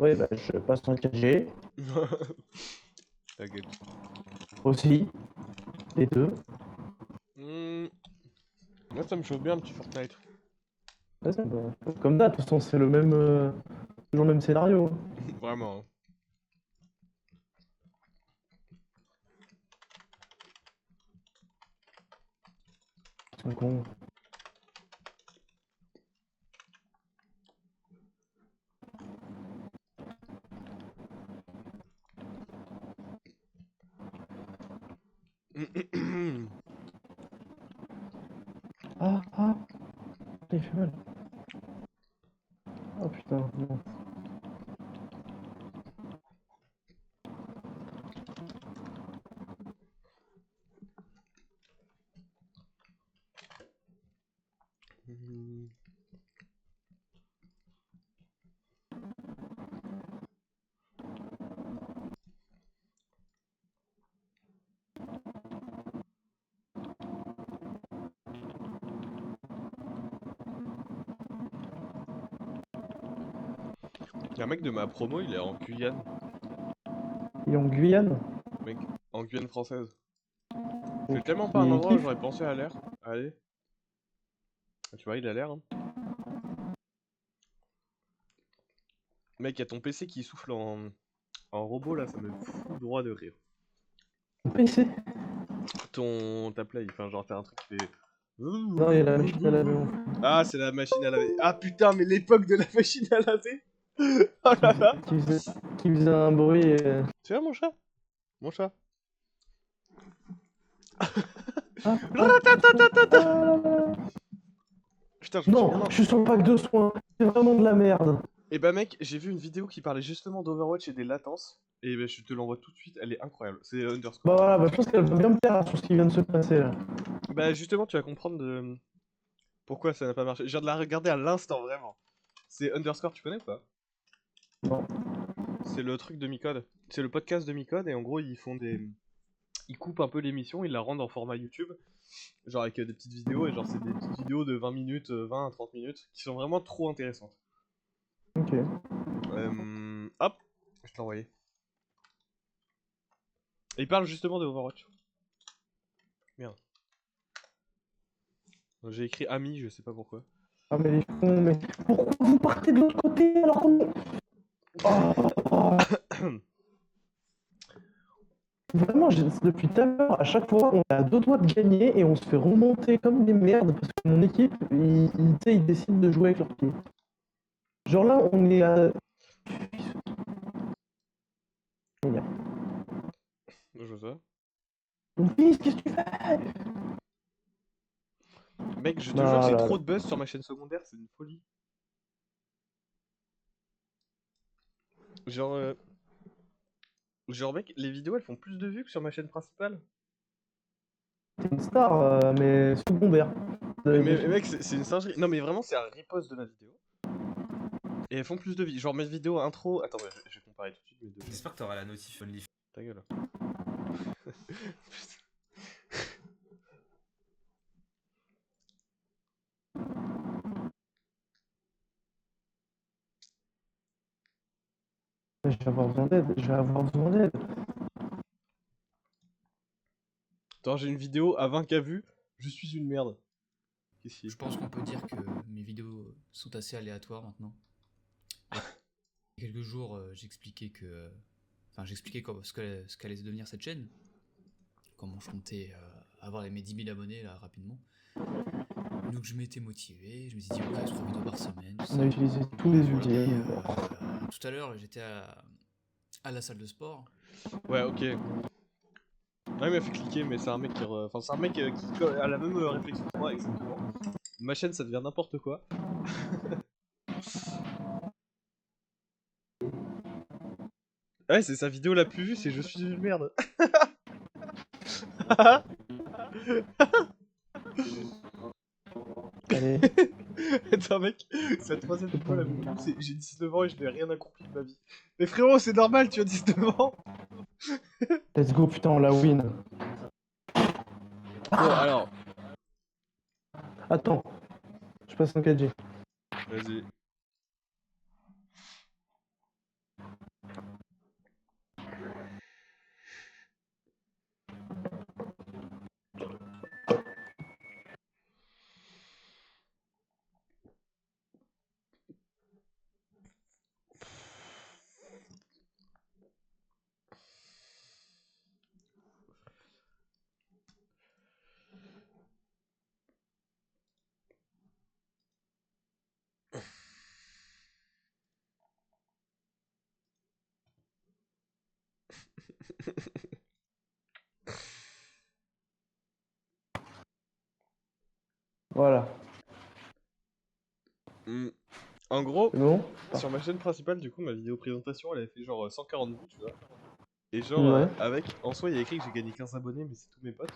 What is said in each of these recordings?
Oui, bah, je passe en 4G T'inquiète. aussi, les deux. Moi, ça me chauffe bien un petit Fortnite. Ouais, comme d'hab, de toute façon, c'est le même, toujours le même scénario. Vraiment. Hein. Ils sont cons. Ah, il fait mal. Oh putain, non. Y'a un mec de ma promo, il est en Guyane. Il est en Guyane. Mec, en Guyane française. Et C'est tellement pas un il endroit où kiffe. j'aurais pensé à l'air. Allez. Tu vois, il a l'air. Hein. Mec, y'a ton PC qui souffle en robot là, ça me fout droit de rire. Mon PC. Ta play, enfin, genre, t'as un truc qui fait. Non, il y a la machine à laver. Ah, c'est la machine à laver. Ah putain, mais l'époque de la machine à laver. Oh Qui là faisait, là. qui faisait- qui faisait un bruit. Tu vois, mon chat? Mon chat. Ah, Ratatatata. ah. Putain, je me suis Non, bien. je suis sur le pack de soins. C'est vraiment de la merde. Et bah, mec, j'ai vu une vidéo qui parlait justement d'Overwatch et des latences. Et bah, je te l'envoie tout de suite, elle est incroyable. C'est Bah underscore. voilà, bah, je pense qu'elle va bien me plaire sur ce qui vient de se passer là. Bah, justement, tu vas comprendre pourquoi ça n'a pas marché. Je viens de la regarder à l'instant, vraiment. C'est underscore, tu connais ou pas? Non. C'est le truc de Micode. C'est le podcast de Micode et en gros, ils font des. Ils coupent un peu l'émission, ils la rendent en format YouTube. Genre avec des petites vidéos, et genre, c'est des petites vidéos de 20 minutes, 20 à 30 minutes, qui sont vraiment trop intéressantes. Ok. Hop, je t'ai envoyé. Et il parle justement de Overwatch. Merde. J'ai écrit ami, je sais pas pourquoi. Ah mais les cons, mais pourquoi vous partez de l'autre côté alors qu'on est... Oh, vraiment, depuis tout à l'heure, à chaque fois, on est à deux doigts de gagner et on se fait remonter comme des merdes parce que mon équipe, tu sais, ils décident de jouer avec leurs pieds. Genre là, on est à... Je vois ça. Donc, Fils, qu'est-ce que tu fais? Mec, je te jure, Ah j'ai là trop là. de buzz sur ma chaîne secondaire, c'est une folie. Genre, genre, mec, les vidéos elles font plus de vues que sur ma chaîne principale. T'es une star, mais secondaire. Mais mec, c'est une singerie. Non, mais vraiment, c'est un repost de ma vidéo. Et elles font plus de vues. Genre, mes vidéos intro. Attends, je vais comparer tout de suite mes deux. J'espère que t'auras la notif OnlyFans. Ta gueule. Je vais avoir besoin d'aide, je vais avoir besoin d'aide. Attends, j'ai une vidéo à 20K vues. Je suis une merde. Qu'est-ce qu'il y Je pense qu'on peut dire que mes vidéos sont assez aléatoires maintenant. Il y a quelques jours, j'expliquais que. Enfin, j'expliquais ce qu'allait devenir cette chaîne. Comment je comptais avoir mes 10 000 abonnés là rapidement. Donc je m'étais motivé, je me suis dit ok, 3 vidéos par semaine. On a utilisé tous les Voilà. outils. Tout à l'heure, j'étais à la salle de sport. Ouais, ok. Ouais, il m'a fait cliquer, mais c'est un mec qui. Enfin, c'est un mec qui a la même réflexion que moi, exactement. Ma chaîne, ça devient n'importe quoi. Ouais, c'est sa vidéo la plus vue, c'est je suis une merde. Allez, Attends, mec, c'est la troisième vidéo la plus vue, c'est j'ai 19 ans et je n'ai rien accompli de ma vie. Mais frérot, c'est normal, tu as 19 ans. let's go, putain, on la win. Bon, alors. Attends, je passe en 4G. Vas-y. Voilà. En gros, C'est bon? sur ma chaîne principale, du coup, ma vidéo présentation, elle avait fait genre 140 vues, tu vois. Et genre, Ouais. avec, en soi, il y a écrit que j'ai gagné 15 abonnés, mais c'est tous mes potes.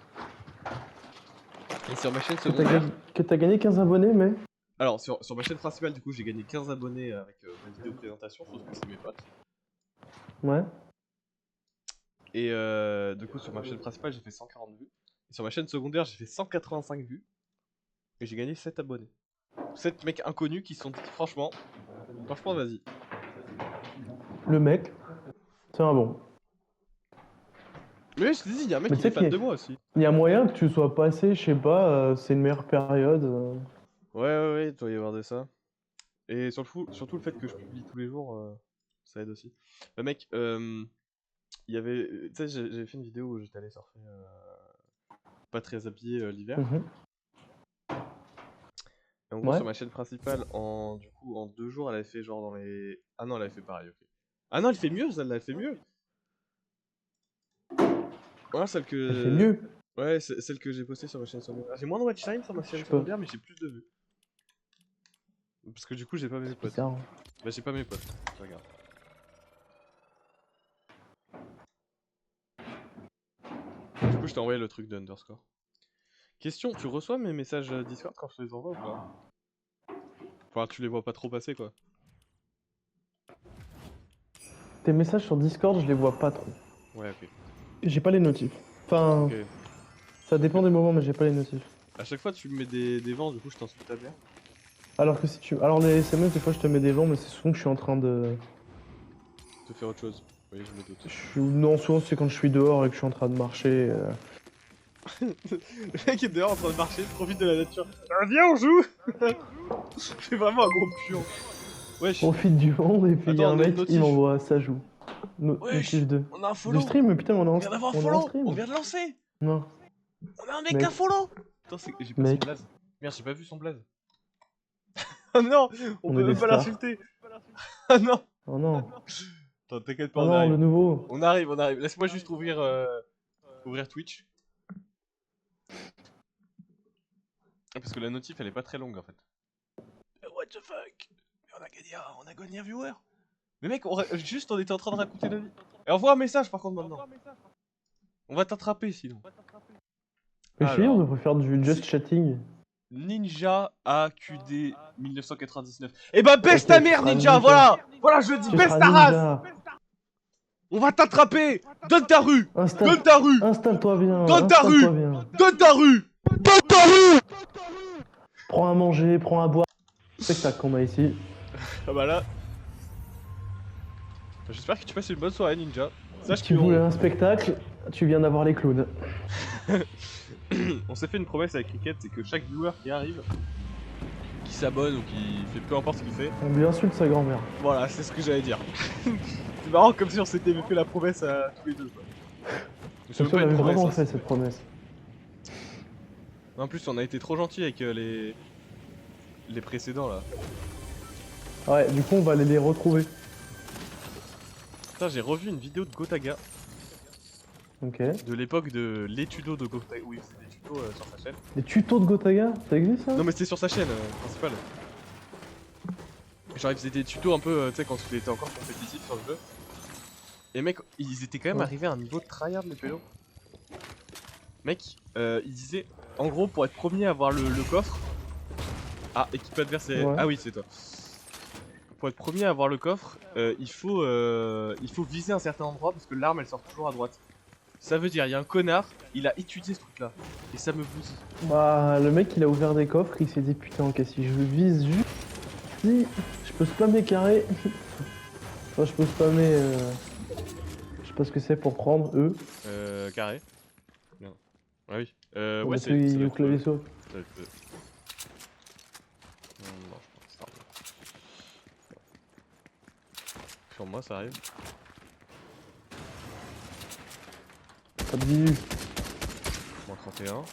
Et sur ma chaîne Que t'as secondaire, gagné 15 abonnés, mais. alors sur ma chaîne principale, du coup, j'ai gagné 15 abonnés avec ma vidéo présentation, sauf que c'est mes potes. Ouais. Et du coup, sur ma chaîne principale, j'ai fait 140 vues. Et sur ma chaîne secondaire, j'ai fait 185 vues. Et j'ai gagné 7 abonnés. 7 mecs inconnus qui se sont dit, franchement, vas-y. Le mec, c'est un bon. Mais je te dis, il y a un mec Mais qui tu est sais fan de moi aussi. Il y a moyen que tu sois passé, je sais pas, c'est une meilleure période. Ouais, il doit y avoir de ça. Et surtout le fait que je publie tous les jours, ça aide aussi. Bah mec, il y avait... Tu sais, j'avais fait une vidéo où j'étais allé surfer pas très habillé l'hiver. Mhm. Et en gros, Ouais. sur ma chaîne principale, du coup, en 2 jours, elle avait fait genre dans les... Ah non, elle avait fait pareil, ok. Ah non, elle fait mieux, celle-là, elle fait mieux. Voilà, celle que... Elle fait mieux. Ouais, c'est celle que j'ai postée sur ma chaîne secondaire. J'ai moins de watch time sur ma chaîne Je sais pas. secondaire, mais j'ai plus de vues. Parce que du coup, j'ai pas mes potes. Bizarre. Bah, j'ai pas mes potes. Regarde. Du coup, je t'ai envoyé le truc de underscore. Question, tu reçois mes messages Discord quand je te les envoie ou pas? Enfin, tu les vois pas trop passer, quoi. Tes messages sur Discord, je les vois pas trop. Ouais, ok. J'ai pas les notifs. Enfin, Ok. ça dépend des moments, mais j'ai pas les notifs. À chaque fois, tu me mets des vents, du coup, je t'insulte ta mère. Alors que si tu. Alors les SMS, des fois, je te mets des vents, mais c'est souvent que je suis en train de. Te faire autre chose. Oui, je me doute. Non, souvent, c'est quand je suis dehors et que je suis en train de marcher. Le mec est dehors en train de marcher, profite de la nature. Ah, viens, on joue. C'est vraiment un gros puant. Wesh. Profite du monde, et puis il y a Attends, un mec, notif. il m'envoie ça joue. Wesh, Notif 2. on a un Du follow. stream, mais putain, on On est vient d'avoir un en follow. stream. On vient de lancer. Non. On a un mec Mec. à follow. Putain, j'ai pas son Mec. blaze. Merde, j'ai pas vu son blaze. Oh non, on On peut est même des pas stars. l'insulter. Ah non. Oh non. Attends, t'inquiète pas, Oh on non, arrive. le nouveau. On arrive. Laisse-moi juste ouvrir Twitch. Parce que la notif, elle est pas très longue en fait. What the fuck? On a gagné un viewer. Mais mec, juste on était en train de raconter la vie. Et envoie un message par contre maintenant. On va t'attraper sinon. Mais je sais, on Alors, devrait faire du just c'est- chatting. Ninja AQD 1999. Eh bah baisse Ok, ta tu mère seras Ninja, ninja. voilà. Voilà, je dis Tu baisse seras ta race. ninja. On va t'attraper. Donne ta rue. Donne ta rue. Installe-toi bien. Donne ta rue. Installe-toi bien. Donne ta rue. Donne ta rue. Prends à manger, prends à boire. Spectacle qu'on a ici. Ah bah là. J'espère que tu passes une bonne soirée Ninja. Sache Tu que voulais un spectacle, tu viens d'avoir les clowns. on s'est fait une promesse avec Cricket, c'est que chaque viewer qui arrive, qui s'abonne ou qui fait peu importe ce qu'il fait, On lui insulte sa grand-mère. voilà, c'est ce que j'allais dire. C'est marrant comme si on s'était fait la promesse à tous les deux quoi. C'est même On pas une avait promesse. vraiment Hein. fait cette promesse. En plus, on a été trop gentils avec les précédents là. Ouais, du coup, on va aller les retrouver. Putain, j'ai revu une vidéo de Gotaga Ok. de l'époque de les tutos de Gotaga. Oui, c'est des tutos sur sa chaîne. Les tutos de Gotaga, ça existe ça? Non, mais c'était sur sa chaîne principale. Genre, il faisait des tutos un peu, tu sais, quand il était encore compétitif sur le jeu. Et mec, ils étaient quand même Ouais. arrivés à un niveau de tryhard, les pélos. Mec, il disait, en gros, pour être premier à avoir le coffre. Ah, équipe adversaire. Ouais. Ah oui, c'est toi. Pour être premier à avoir le coffre, il faut viser un certain endroit parce que l'arme elle sort toujours à droite. Ça veut dire, il y a un connard, il a étudié ce truc là. Et ça me bousille. Bah, le mec, il a ouvert des coffres, il s'est dit putain, ok, si je vise juste. Si je peux spammer carré. Enfin, je peux spammer. Je sais pas ce que c'est pour prendre, eux. Carré. Non. Ah oui. Pour Ouais, mettre c'est. ceux ça qui doit au être, clavier saut. ça doit être, non, je pense que ça arrive. Sur moi, ça arrive. Pas de visu. Moins 31.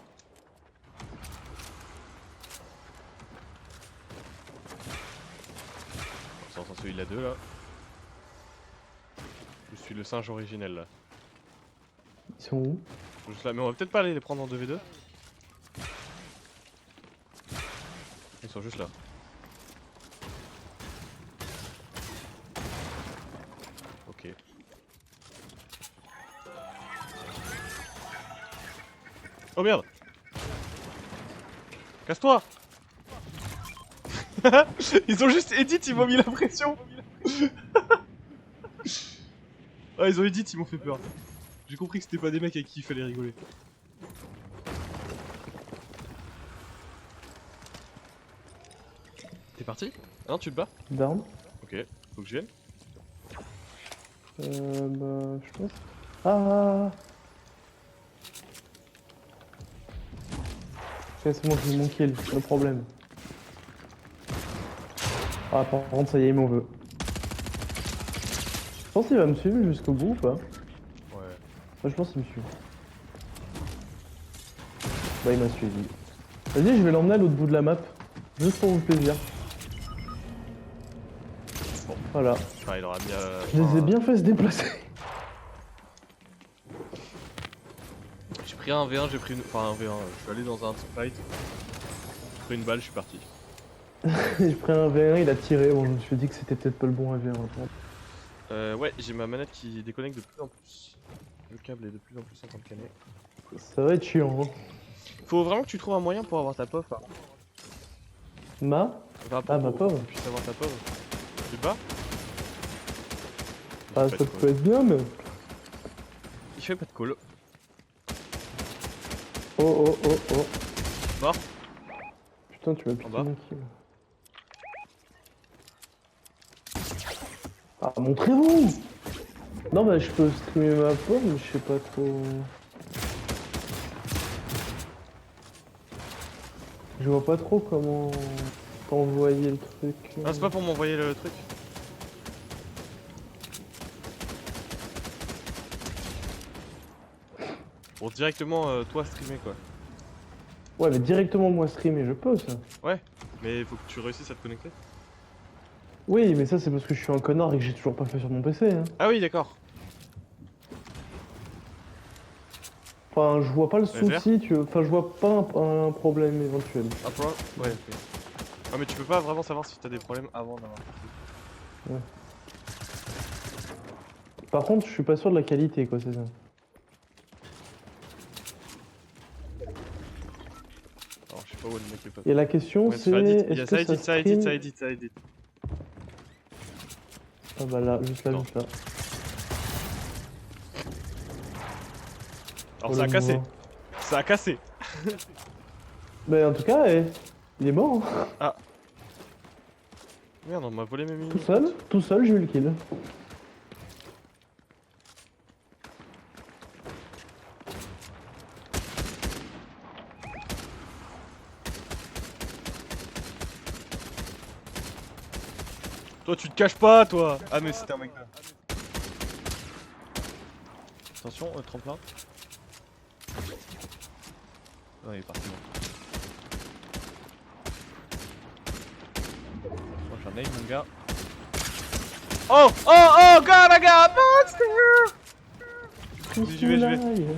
On s'entend celui-là 2 là. Je suis le singe originel là. Ils sont où? Juste là, mais on va peut-être pas aller les prendre en 2v2. Ils sont juste là. Ok. Oh merde! Casse-toi! Ils ont juste edit, ils m'ont mis la pression! Ah, ils ont edit, ils m'ont fait peur. J'ai compris que c'était pas des mecs avec qui il fallait rigoler. T'es parti? Ah non, tu te bats? Down. Ok, faut que je vienne. Bah, je pense. Ah! C'est moi qui ai mon kill, le problème. Ah, par contre, ça y est, il m'en veut. Je pense qu'il va me suivre jusqu'au bout ou pas? Ouais. Je pense qu'il me suit. Bah, il m'a suivi. Vas-y, je vais l'emmener à l'autre bout de la map. Juste pour vous plaisir. Bon. Voilà. Enfin, il aura mis Je les ai bien fait se déplacer. J'ai pris un V1, j'ai pris une... Enfin un V1, je suis allé dans un fight. J'ai pris une balle, je suis parti. J'ai pris un V1, il a tiré. Bon, je me suis dit que c'était peut-être pas le bon V1. Ouais, j'ai ma manette qui déconnecte de plus en plus. Le câble est de plus en plus en train de canner. Ça va être chiant. Hein. Faut vraiment que tu trouves un moyen pour avoir ta POF. Hein. Ma Enfin, Ah, ma pour POV. que tu puisses avoir ta POF. Tu te bats? Ah, Il ça fait pas de peut call. être bien, mais. Il fait pas de call. Oh, oh, oh, oh. Mort. Putain, tu m'as En piqué bas. mon kill. Ah, montrez-vous! Non, bah, je peux streamer ma POV, mais je sais pas trop. Je vois pas trop comment t'envoyer le truc. Ah, c'est pas pour m'envoyer le truc. Pour directement toi streamer quoi. Ouais, mais directement moi streamer, je peux ça. Ouais, mais il faut que tu réussisses à te connecter. Oui, mais ça c'est parce que je suis un connard et que j'ai toujours pas fait sur mon PC. Hein. Ah oui, d'accord. Enfin, je vois pas le Mais souci, tu vois. Enfin, je vois pas un problème éventuel. Un point. Ouais, ok. Ah, mais tu peux pas vraiment savoir si t'as des problèmes avant d'avoir. Par contre, je suis pas sûr de la qualité, quoi, c'est ça. Alors, je sais pas où le mec est pas. Et la question Ouais, c'est, il y est-ce a que ça ça edit, ça stream... edit, ça edit, ça edit. Ah bah là, juste là, Non. juste là. Alors, Oh, ça a le cassé. mouvement. Ça a cassé. Mais en tout cas, il est mort. Hein. Ah. Merde, on m'a volé mes mini. Tout seul, j'ai eu le kill. Toi, tu te caches pas, toi. Ah, mais c'était un mec là. Attention, tremplin. Ah, il est parti. Moi, j'ai un aim, mon gars. Oh, oh, oh, God, I got a monster! J'y vais, j'y vais.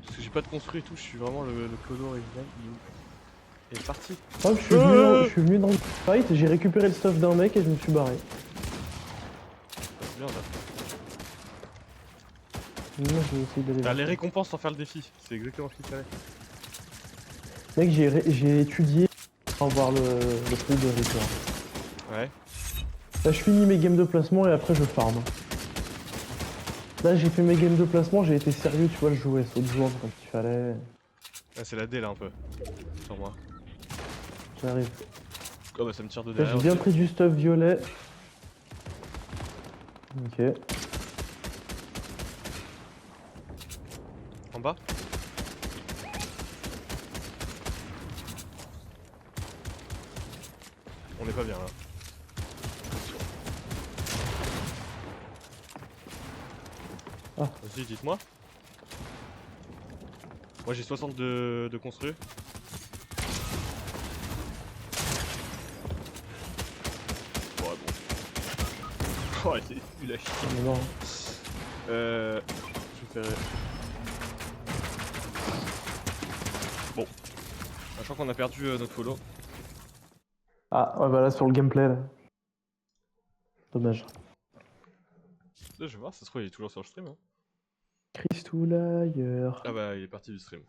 Parce que j'ai pas de construit et tout, je suis vraiment le clodo original. Il est parti. Hop, je suis venu dans le fight, j'ai récupéré le stuff d'un mec et je me suis barré. C'est bien ça. Moi, je vais essayer d'aller T'as voir. les récompenses sans faire le défi, c'est exactement ce qu'il fallait. Mec, j'ai étudié pour voir le truc de Reaper. Ouais. Là, je finis mes games de placement et après je farm. Là, j'ai fait mes games de placement, j'ai été sérieux, tu vois, je jouais saut de joueur quand il fallait. Ah, c'est la D là un peu. Sur moi. J'arrive. Oh bah ça me tire de Là, derrière. j'ai bien aussi. pris du stuff violet. Ok. En bas. On est pas bien là. Ah. Vas-y, dites-moi. Moi j'ai 60 de construit. Ouais, bon. Oh, il a chier. Mais non. Je vais faire... Bon. Je crois qu'on a perdu notre follow. Ah, ouais, bah là, sur le gameplay, là. Dommage. Là, je vais voir, ça se trouve, il est toujours sur le stream. Hein. Christoulayer. Ah bah, il est parti du stream.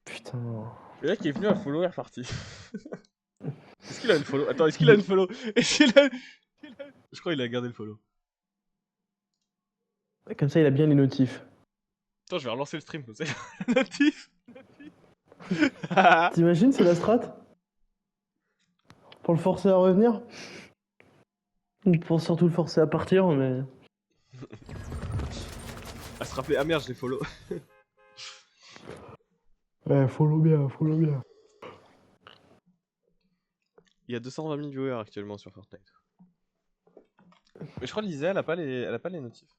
Putain. Le mec qui est venu à follow est reparti. Est-ce qu'il a une follow? Attends, est-ce qu'il a une follow? Est-ce qu'il a... Je crois qu'il a gardé le follow. Comme ça, il a bien les notifs. Attends, je vais relancer le stream comme ça. Notif. T'imagines, c'est la strat? Pour le forcer à revenir? Ou pour surtout le forcer à partir, mais... À se rappeler, ah merde, je l'ai follow. Ouais, follow bien, follow bien. Il y a 220 000 viewers actuellement sur Fortnite. Mais je crois que Lisa, elle a pas les notifs.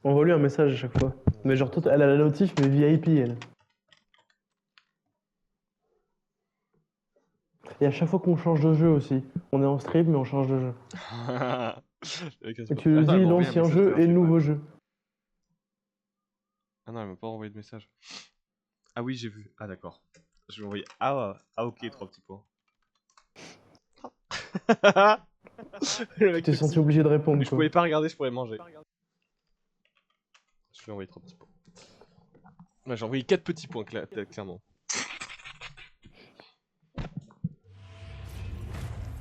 Envoie-lui un message à chaque fois. Mais genre, toi, elle a la notif, mais VIP, elle. Et à chaque fois qu'on change de jeu aussi. On est en stream, mais on change de jeu. Et tu lui dis l'ancien jeu et le nouveau jeu. Ah non, elle m'a pas envoyé de message. Ah oui, j'ai vu. Ah d'accord. Je vais envoyer. Ah ok, 3 petits points. Le mec Tu t'es petit. senti obligé de répondre, Je quoi. pouvais pas regarder, je pourrais manger. Je vais envoyer 3 petits points. Ouais, j'ai envoyé 4 petits points, clairement.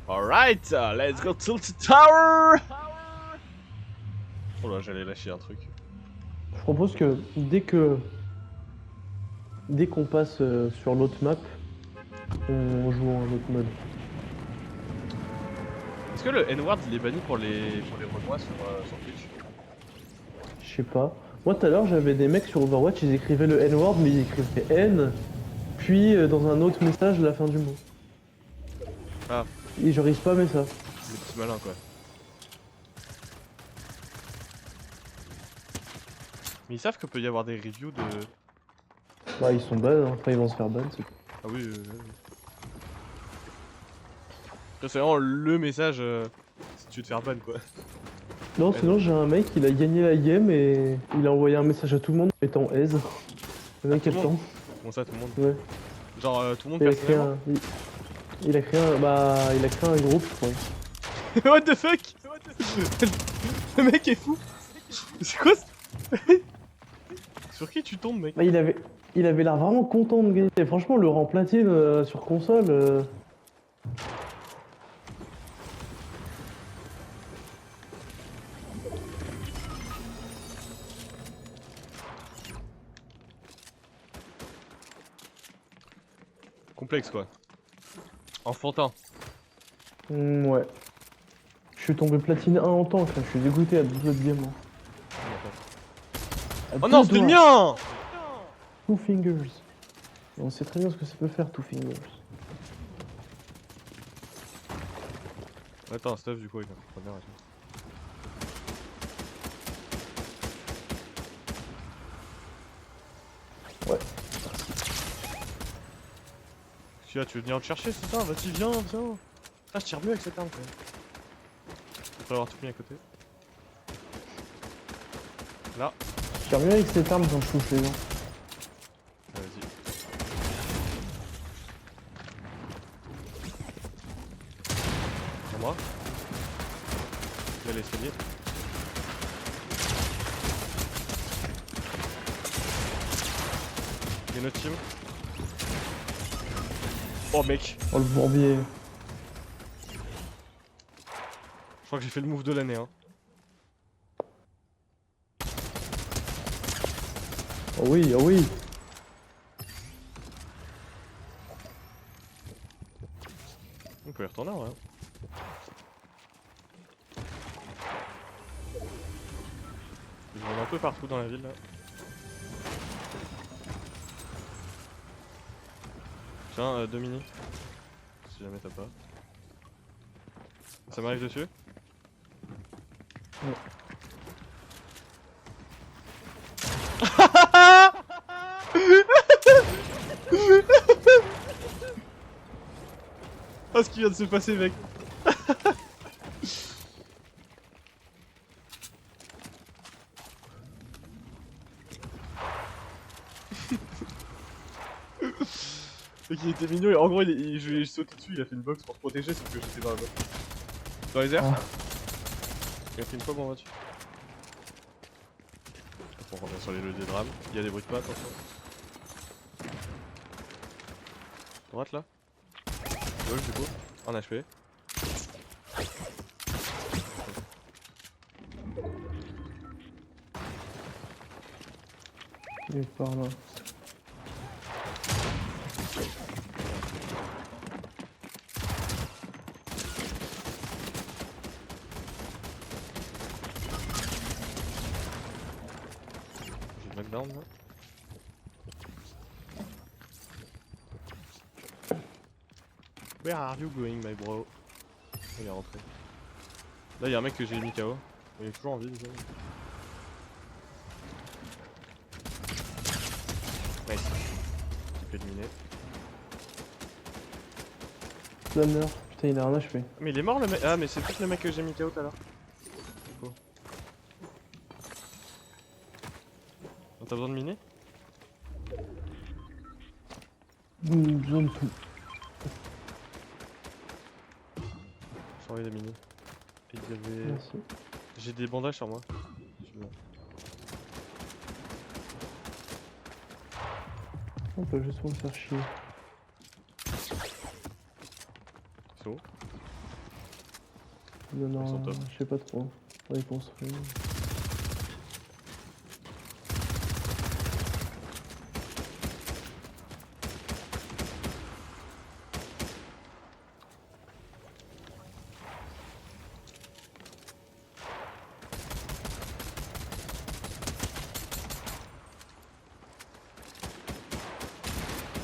Alright, let's go to the tower! Oh là, j'allais lâcher un truc. Je propose que dès qu'on passe sur l'autre map, on joue en autre mode. Est-ce que le N-word il est banni pour les Renois sur Twitch? Je sais pas. Moi tout à l'heure j'avais des mecs sur Overwatch, ils écrivaient le N-word mais ils écrivaient N, puis dans un autre message la fin du mot. Ah. Et genre ils spammaient ça. Les petits malins quoi. Mais ils savent qu'il peut y avoir des reviews de... Bah ils sont ban, hein. Enfin ils vont se faire ban, c'est tout. Ah oui, c'est vraiment le message si tu veux te faire ban quoi. Non sinon j'ai un mec, il a gagné la game et il a envoyé un message à tout le monde en mettant aise. Le mec a le temps. Comment ça tout le monde? Ouais. Genre tout le monde Il a créé personnellement? il a créé un... Bah il a créé un groupe je crois. What the fuck? Le mec est fou. C'est quoi ça? Sur qui tu tombes mec? Bah, il avait l'air vraiment content de gagner. Et franchement, le rang platine sur console. Complexe quoi. Enfantin. Ouais. Je suis tombé platine 1 en tank, là. Je suis dégoûté à 2 doigts de diamant. Oh non, c'était le mien! Two fingers. On sait très bien ce que ça peut faire, two fingers. Attends, stuff du coup avec un preneur et tout. Ouais. Tu veux venir te chercher, c'est ça? Vas-y, viens. Ah, je tire mieux avec cette arme quand même. Je devrais avoir tout mis à côté. Là. Je tire mieux avec cette arme quand je touche les gens. Vas-y. Sur moi. Là, l'escalier. Il y a notre team. Oh mec. Oh le bourbier. Je crois que j'ai fait le move de l'année hein. Oh oui, oh oui. On peut y retourner en vrai. Ils vont un peu partout dans la ville là. Tiens, Domini. Si jamais t'as pas. Ça m'arrive dessus? Ouais. Oh, ce qui vient de se passer, mec. Mec, il était mignon et en gros, je lui ai sauté dessus, il a fait une box pour se protéger, sauf que j'étais dans la box. Dans les airs. Ah. Il a fait une fois, bon, vas-tu. On revient sur les leviers de rame. Il y a des bruits de pas, attention. Droite là. Gauche du coup. En HP. Il est par là. J'ai le knockdown là. Where are you going, my bro? Il est rentré. Là, il y a un mec que j'ai mis KO. Il est toujours en vie, déjà. Nice. Il fait éliminer. Planner. Putain, il a un HP. Mais il est mort le mec. Ah, mais c'est peut-être le mec que j'ai mis KO tout à l'heure. Oh. T'as besoin de miner? Besoin de tout. J'ai envie de miner. Et il y avait. Merci. J'ai des bandages sur moi. On peut juste me faire chier. C'est où? Non, Ils sont non, top. je sais pas trop. On va y construire.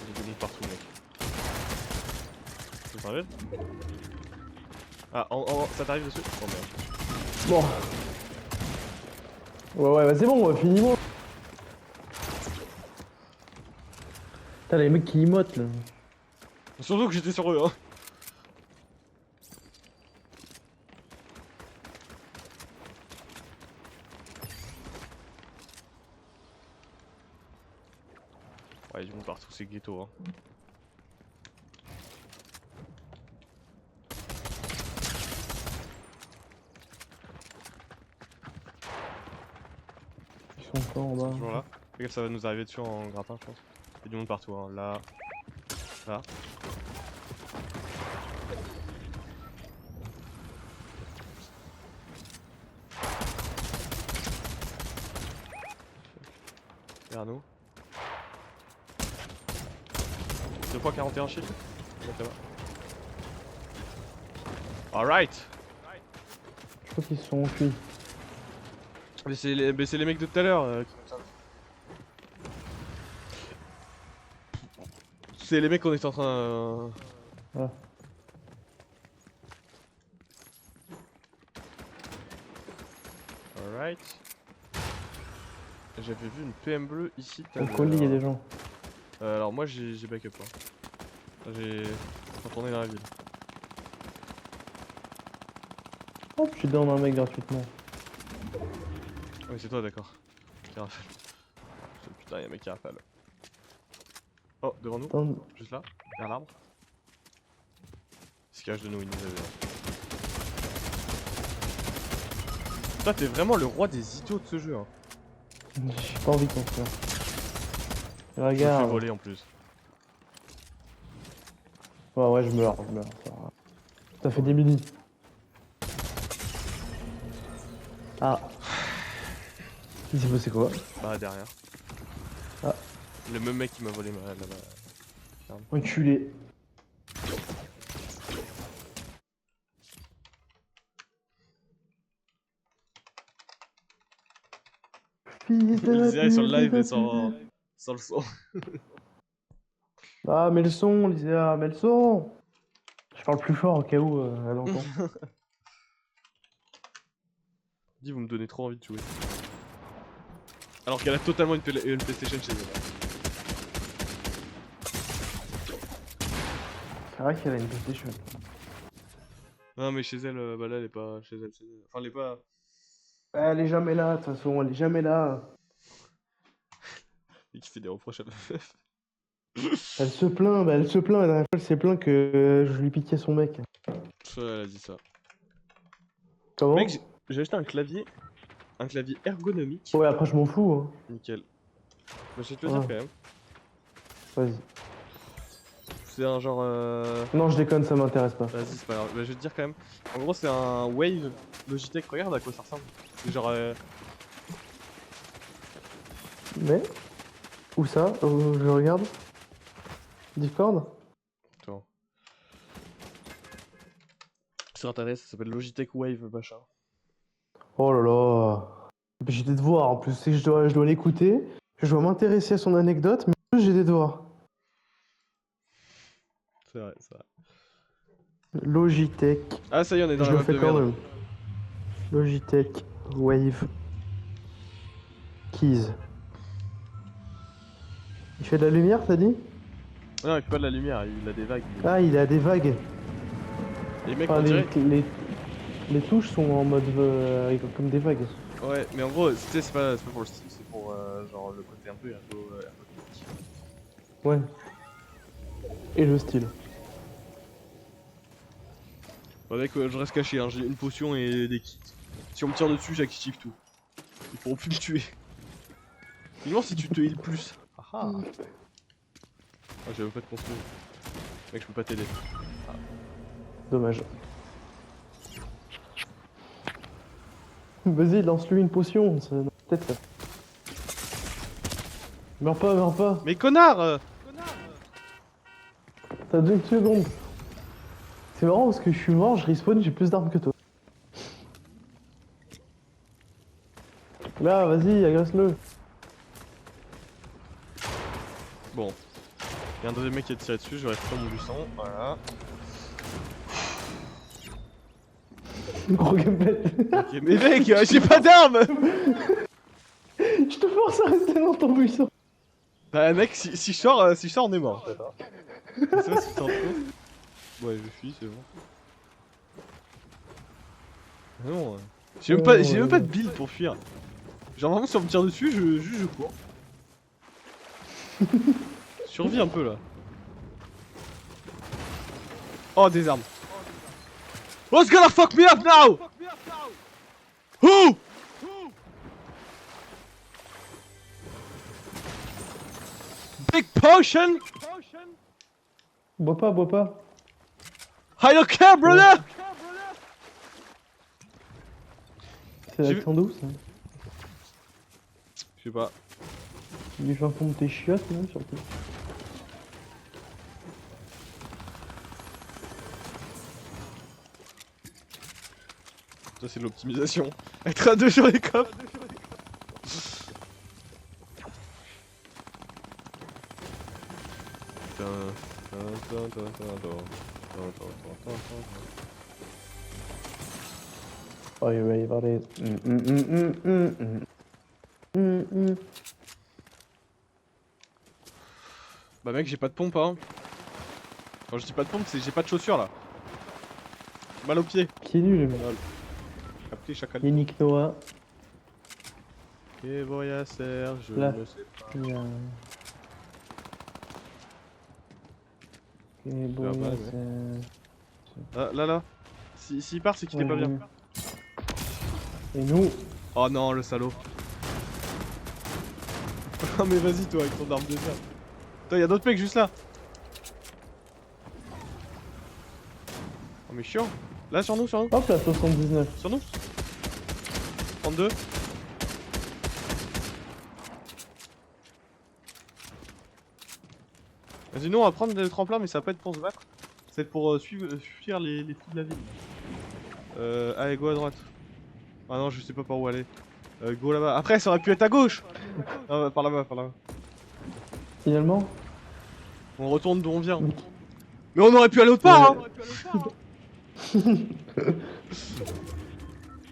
J'ai des bombes partout, mec. Ça t'arrive? Ah, ça t'arrive dessus? Oh merde. Bon. Ouais, bah c'est bon, finis-moi. Putain, les mecs qui emotent là. Surtout que j'étais sur eux, hein. Ouais, ils vont partout, c'est ghetto, hein. Ils sont pas en Ils sont bas. toujours là. Fais gaffe, ça va nous arriver dessus en grappin, je pense. Il y a du monde partout, hein. Là. Là. Derrière nous. 2 fois 41 shield. Bon, ça va. Alright! Je crois qu'ils se sont enfuis. Mais c'est les mecs de tout à l'heure qui nous servent. C'est les mecs qu'on était en train. Ah. Alright. J'avais vu une PM bleue ici. Au colis, il y a des gens. Alors moi j'ai backup hein. J'ai retourné dans la ville. Hop, je suis down un mec gratuitement. Ah oui c'est toi d'accord. Qui rafale. Putain y'a un mec qui rafale. Oh devant nous, Attends, juste là, derrière l'arbre. Il se cache de nous, il nous a vu. Toi t'es vraiment le roi des idiots de ce jeu hein. j'ai pas envie de construire. Je me fais Regarde. voler en plus. Ouais, je meurs. Ça fait des minis. Ah. Il s'est passé quoi? Bah derrière. Ah. Le même mec qui m'a volé là-bas. Enculé. Fils de la Lisa est sur le pute, live et fils de sans pute. le son. Ah, mets le son, Lisa, mets le son. Je parle plus fort au cas où elle entend. Dis vous me donnez trop envie de jouer. Alors qu'elle a totalement une PlayStation chez elle. C'est vrai qu'elle a une PlayStation. Non, mais chez elle, bah là, elle est pas chez elle. Enfin, elle est pas. Elle est jamais là, de toute façon, elle est jamais là. Et qui fait des reproches à ma meuf. Elle se plaint, la dernière fois, elle s'est plaint que je lui piquais son mec. Elle a dit ça. Comment? Mec, j'ai acheté un clavier ergonomique. Ouais, après, je m'en fous, hein. Nickel. Bah, je vais te le dire Ouais. quand même. Vas-y. C'est un genre. Non, je déconne, ça m'intéresse pas. Vas-y, c'est pas grave. Bah, je vais te dire quand même. En gros, c'est un Wave Logitech. Regarde à quoi ça ressemble. C'est genre. Mais où ça? Je regarde. Discord? Attends. Sur internet, ça s'appelle Logitech Wave machin. Oh là là. J'ai des devoirs en plus. Je dois l'écouter. Je dois m'intéresser à son anecdote, mais en plus, j'ai des devoirs. C'est vrai, c'est vrai. Logitech. Ah, ça y est, on est dans Je la le map fais de quand merde. même. Logitech Wave Keys. Il fait de la lumière, t'as dit? Non, il fait pas de la lumière, il a des vagues. Ah, il a des vagues. Et mec, Enfin, on dirait. les touches sont en mode comme des vagues. Ouais, mais en gros, tu sais, c'est pas pour le style, c'est pour genre le côté un peu ergonomique. Ouais. Et le style. Bon, mec, je reste caché, hein, j'ai une potion et des kits. Si on me tire dessus, j'active tout. Ils pourront plus me tuer. Dis-moi si tu te heal plus. Ah ah. Ah, j'avais pas de construire. Mec, je peux pas t'aider. Dommage. Vas-y, lance-lui une potion, ça peut-être ça. Meurs pas, meurs pas. Mais connard T'as 2 secondes. C'est marrant parce que je suis mort, je respawn, j'ai plus d'armes que toi. Là, vas-y, agresse-le. Bon. Y'a un deuxième mec qui a tiré dessus, je vais récupérer mon buisson, voilà. Gros gameplay. Ok, mais mec, j'ai pas d'armes. Je te force à rester dans ton buisson. Bah mec, si je sors, on est mort en fait. Hein. C'est ça, si t'en trouves. Ouais, je fuis, c'est bon. Non, j'ai même pas de build pour fuir. Genre vraiment, si on me tire dessus, je cours. Survie un peu là. Oh, des armes. What's gonna fuck me up now? Who? Big potion? Bois pas, bois pas. I don't care, brother! C'est J'ai l'accent d'où ça? Je sais pas. Du fin fond de tes chiottes, même surtout. Ça, c'est de l'optimisation. Être à 2 sur les coffres. Oh, you ready for this? Bah mec, j'ai pas de pompe hein. Quand je dis pas de pompe, c'est j'ai pas de chaussures là. Mal aux pieds. Pieds nus, les mecs. Capté chacal. Yannick Noah. Et voyage Serge, je Là. ne sais pas. Il y a... Et bon, mal, c'est... Ah, là. S'il part, c'est qu'il est pas bien. Et nous? Oh non, le salaud. Oh mais vas-y toi avec ton arme de fer. Toi, y'a d'autres mecs juste là. Oh mais chiant. Là sur nous. Hop là, 79. Sur nous. 32. Vas-y, nous on va prendre le tremplin, mais ça va pas être pour se battre. Ça va être pour fuir les fous de la ville. Allez, go à droite. Ah non, je sais pas par où aller. Go là-bas. Après, ça aurait pu être à gauche. Ah, par là-bas. Finalement? On retourne d'où on vient. Mais on aurait pu aller autre part, hein.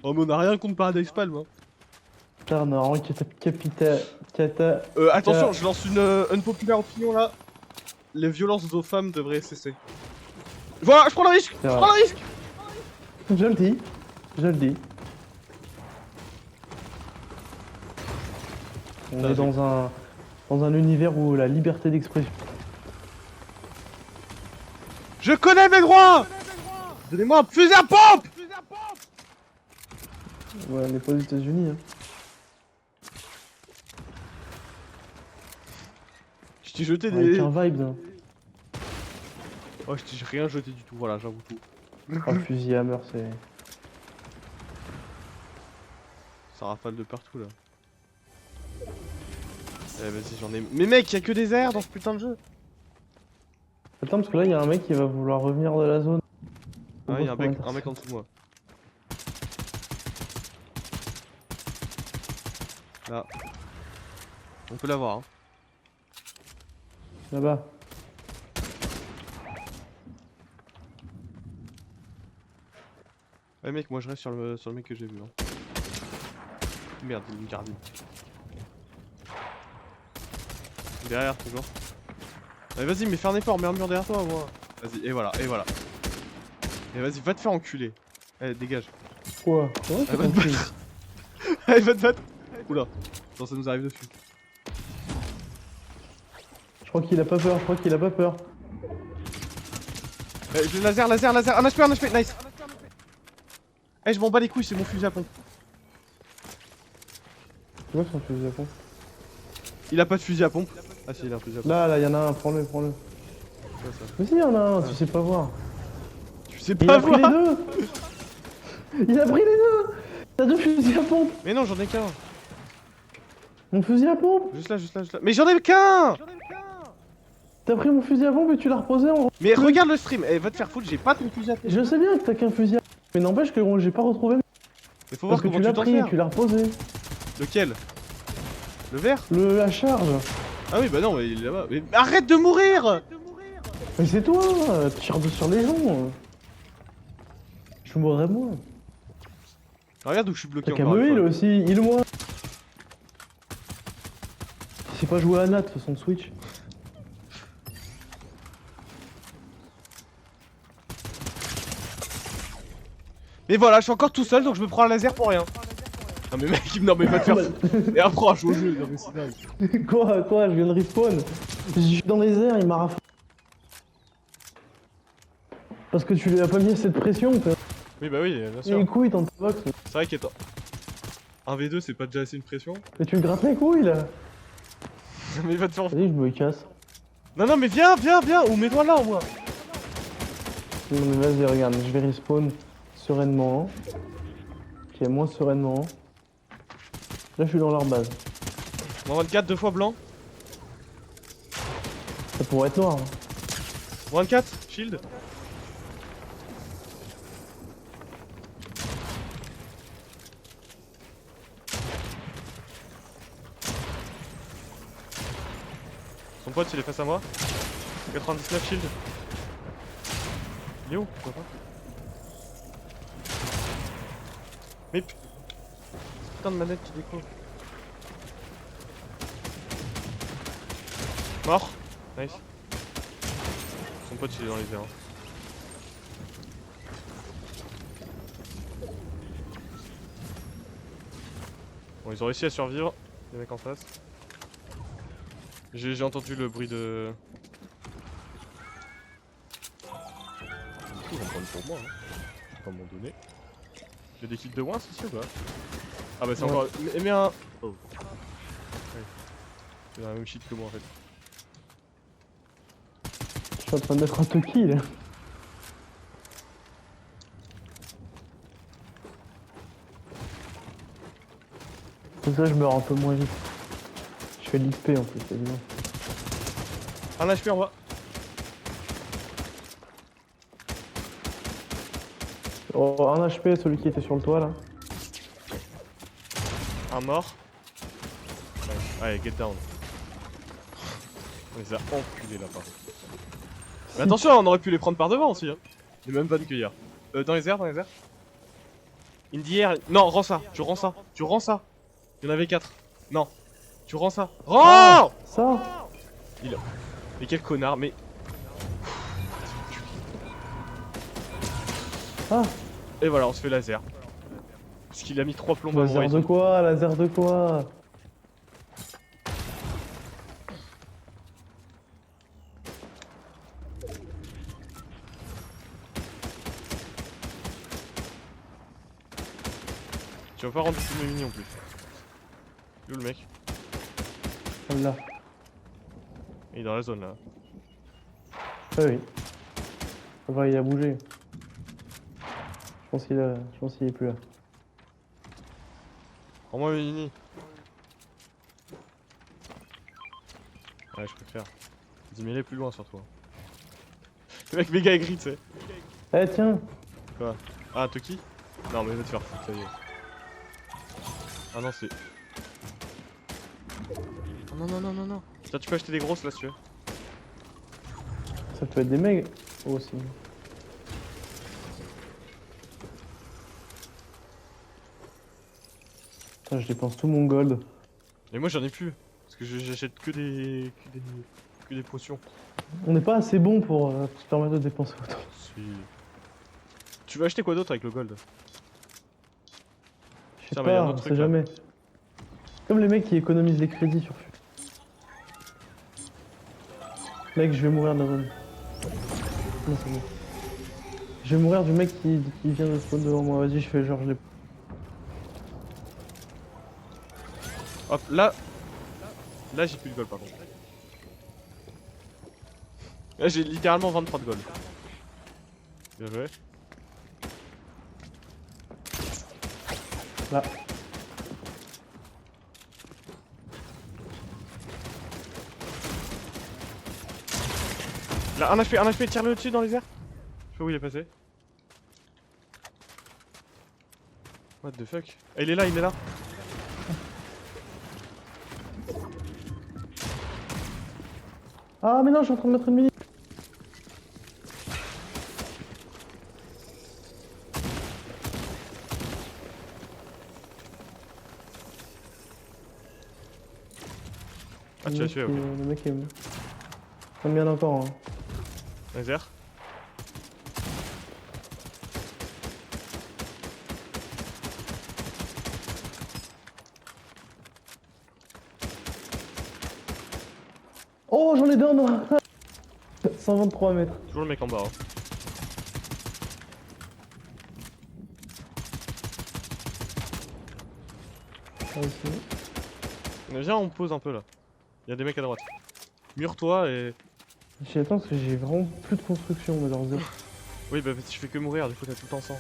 Oh, mais on a rien contre Paradise Palm, hein. Charnant, Cata... Attention, je lance une unpopulaire opinion là. Les violences aux femmes devraient cesser. Voilà, je prends le risque. C'est Je vrai. prends le risque. Je le dis. Je le dis. On Putain, est dans un univers où la liberté d'expression. Je connais mes droits. Donnez-moi un fusil à pompe. Ouais, on n'est pas aux États-Unis. Hein. Je t'ai jeté Avec des... un vibe. Hein. Oh, je t'ai rien jeté du tout, voilà, j'avoue tout. Un fusil Hammer, c'est. Ça rafale de partout là. Eh vas-y, j'en ai... Mais mec, y'a que des airs dans ce putain de jeu. Attends, parce que là, il y a un mec qui va vouloir revenir de la zone. Ah, y'a un mec en dessous de moi. Là. On peut l'avoir, hein. Là-bas. Ouais mec, moi je reste sur le mec que j'ai vu. Hein. Merde, il me garde. Derrière, toujours. Allez, vas-y, mais fais un effort, mets un mur derrière toi, moi. Vas-y, et voilà, et voilà. Et vas-y, va te faire enculer. Allez, dégage. Quoi? Ouais, Allez, va te battre. Allez, va te battre. Oula, non, ça nous arrive dessus. Je crois qu'il a pas peur, je crois qu'il a pas peur. Laser, laser, laser, un HP, nice. Eh, je m'en bats les couilles, c'est mon fusil à pompe. Tu vois son fusil à pompe? Il a pas de fusil à pompe. Ah si, il a un fusil à pompe. Là, il y en a un, prends-le, prends-le. Ouais, ça. Mais si, il y en a un, tu sais pas voir. Tu sais Il pas a pris les voir. deux. Il a pris les deux. T'as deux fusils à pompe. Mais non, j'en ai qu'un. Mon fusil à pompe. Juste là, juste là, juste là. Mais j'en ai qu'un. T'as pris mon fusil à pompe et tu l'as reposé en... Mais regarde le stream. Eh, va te faire foutre, j'ai pas ton fusil à pompe. Je sais bien que t'as qu'un fusil à pompe. Mais n'empêche que j'ai pas retrouvé. Mais faut Parce voir que comment tu l'as t'en pris et sers. tu l'as reposé. Lequel? Le vert? La charge. Ah oui, bah non, mais il est là-bas. Mais arrête de mourir! Mais c'est toi, tire sur les gens. Je mourrais moi. Regarde où je suis bloqué T'as qu'à encore me une heal fois. aussi, heal-moi. C'est pas jouer à Nat façon Switch. Mais voilà, je suis encore tout seul donc je me prends un laser pour rien. Non mais mec, non mais va te faire foutre. Et apprends à jouer au jeu, non mais c'est dingue. Quoi, je viens de respawn. Je suis dans les airs, il m'a raflé. Parce que tu lui as pas mis cette pression, quoi. Oui bah oui, bien Les sûr. couilles dans ta box. C'est vrai qu'étant 1v2 c'est pas déjà assez une pression. Mais tu me grattes les couilles là. Mais va te faire... Vas-y, je me casse. Non non mais viens, viens, viens, ou mets-toi là au moins. Non mais vas-y, regarde, je vais respawn sereinement. Ok, moins sereinement. Là, je suis dans leur base. Moins 24, 2 fois blanc. Ça pourrait être noir. Hein. Moins 24, shield. Son pote il est face à moi. 99 shield. Il est où? Pourquoi pas? Mais putain de manette qui déco. Mort. Nice. Son pote il est dans les airs. Bon ils ont réussi à survivre, les mecs en face. J'ai entendu le bruit de... Ils vont prendre pour moi hein. À un moment donné. Il y a des kills de moins ici ou pas? Ah bah c'est Ouais. encore... Mais un... Oh. Ouais. C'est la même shit que moi en fait. Je suis en train de mettre un Toki là. Comme ça, je meurs un peu moins vite. Je fais de l'XP en plus, évidemment. Un HP en bas. Oh, un HP, celui qui était sur le toit là. Un mort. Allez, get down. On les a enculés là par contre. Mais attention, on aurait pu les prendre par devant aussi. Hein. J'ai même pas de cueillir. Dans les airs, dans les airs. In the air. Non, rends ça. Tu rends ça. Tu rends ça. Il y en avait 4. Non. Tu rends ça. Rends Ah, ça. Mais quel connard, mais... Ah, Et voilà, on se fait laser. Parce qu'il a mis 3 plombs à laser de Horizon. quoi? Laser de quoi? Tu vas pas rendre tous mes mini en plus. Où le mec? Là. Il est dans la zone là. Ah oui. Enfin, il a bougé. Je pense qu'il est plus là. Rends-moi mes mini. Ouais, je préfère. 10 000 plus loin sur toi. Le mec méga aigri, tu sais. Eh tiens! Quoi? Ah, Toki? Non, mais va te faire foutre, ça y est. Ah non, c'est. Oh, non, non, non, non, non. Tiens, tu peux acheter des grosses là si tu veux. Ça peut être des mecs aussi. Putain, je dépense tout mon gold. Et moi j'en ai plus. Parce que j'achète que des potions. On n'est pas assez bon pour se permettre de dépenser autant. Si. Tu veux acheter quoi d'autre avec le gold? Je sais Tiens, bah, y a un pas, autre on truc, sait là. jamais. Comme les mecs qui économisent les crédits sur Fut. Mec, je vais mourir de la zone. Non, c'est bon. Je vais mourir du mec qui vient de spawn devant moi. Vas-y, je fais genre, je l'ai. Hop, là. Là j'ai plus de gold par contre. Là j'ai littéralement 23 de gold. Bien joué. Là. Là, un HP, tire-le au-dessus dans les airs. Je sais pas où il est passé. What the fuck? Ah, il est là, il est là. Ah, mais non, je suis en train de mettre une mini. Ah, tu l'as tué, ok. Le mec est. Combien encore, hein. Dans les airs. Oh, j'en ai deux en noir. 123 mètres. Toujours le mec en bas. Hein. Ah, aussi. Mais viens, on pose un peu là. Il y a des mecs à droite. Mure-toi et. J'attends parce que j'ai vraiment plus de construction, malheureusement. Oui, bah tu fais que mourir, du coup t'as tout le temps sang.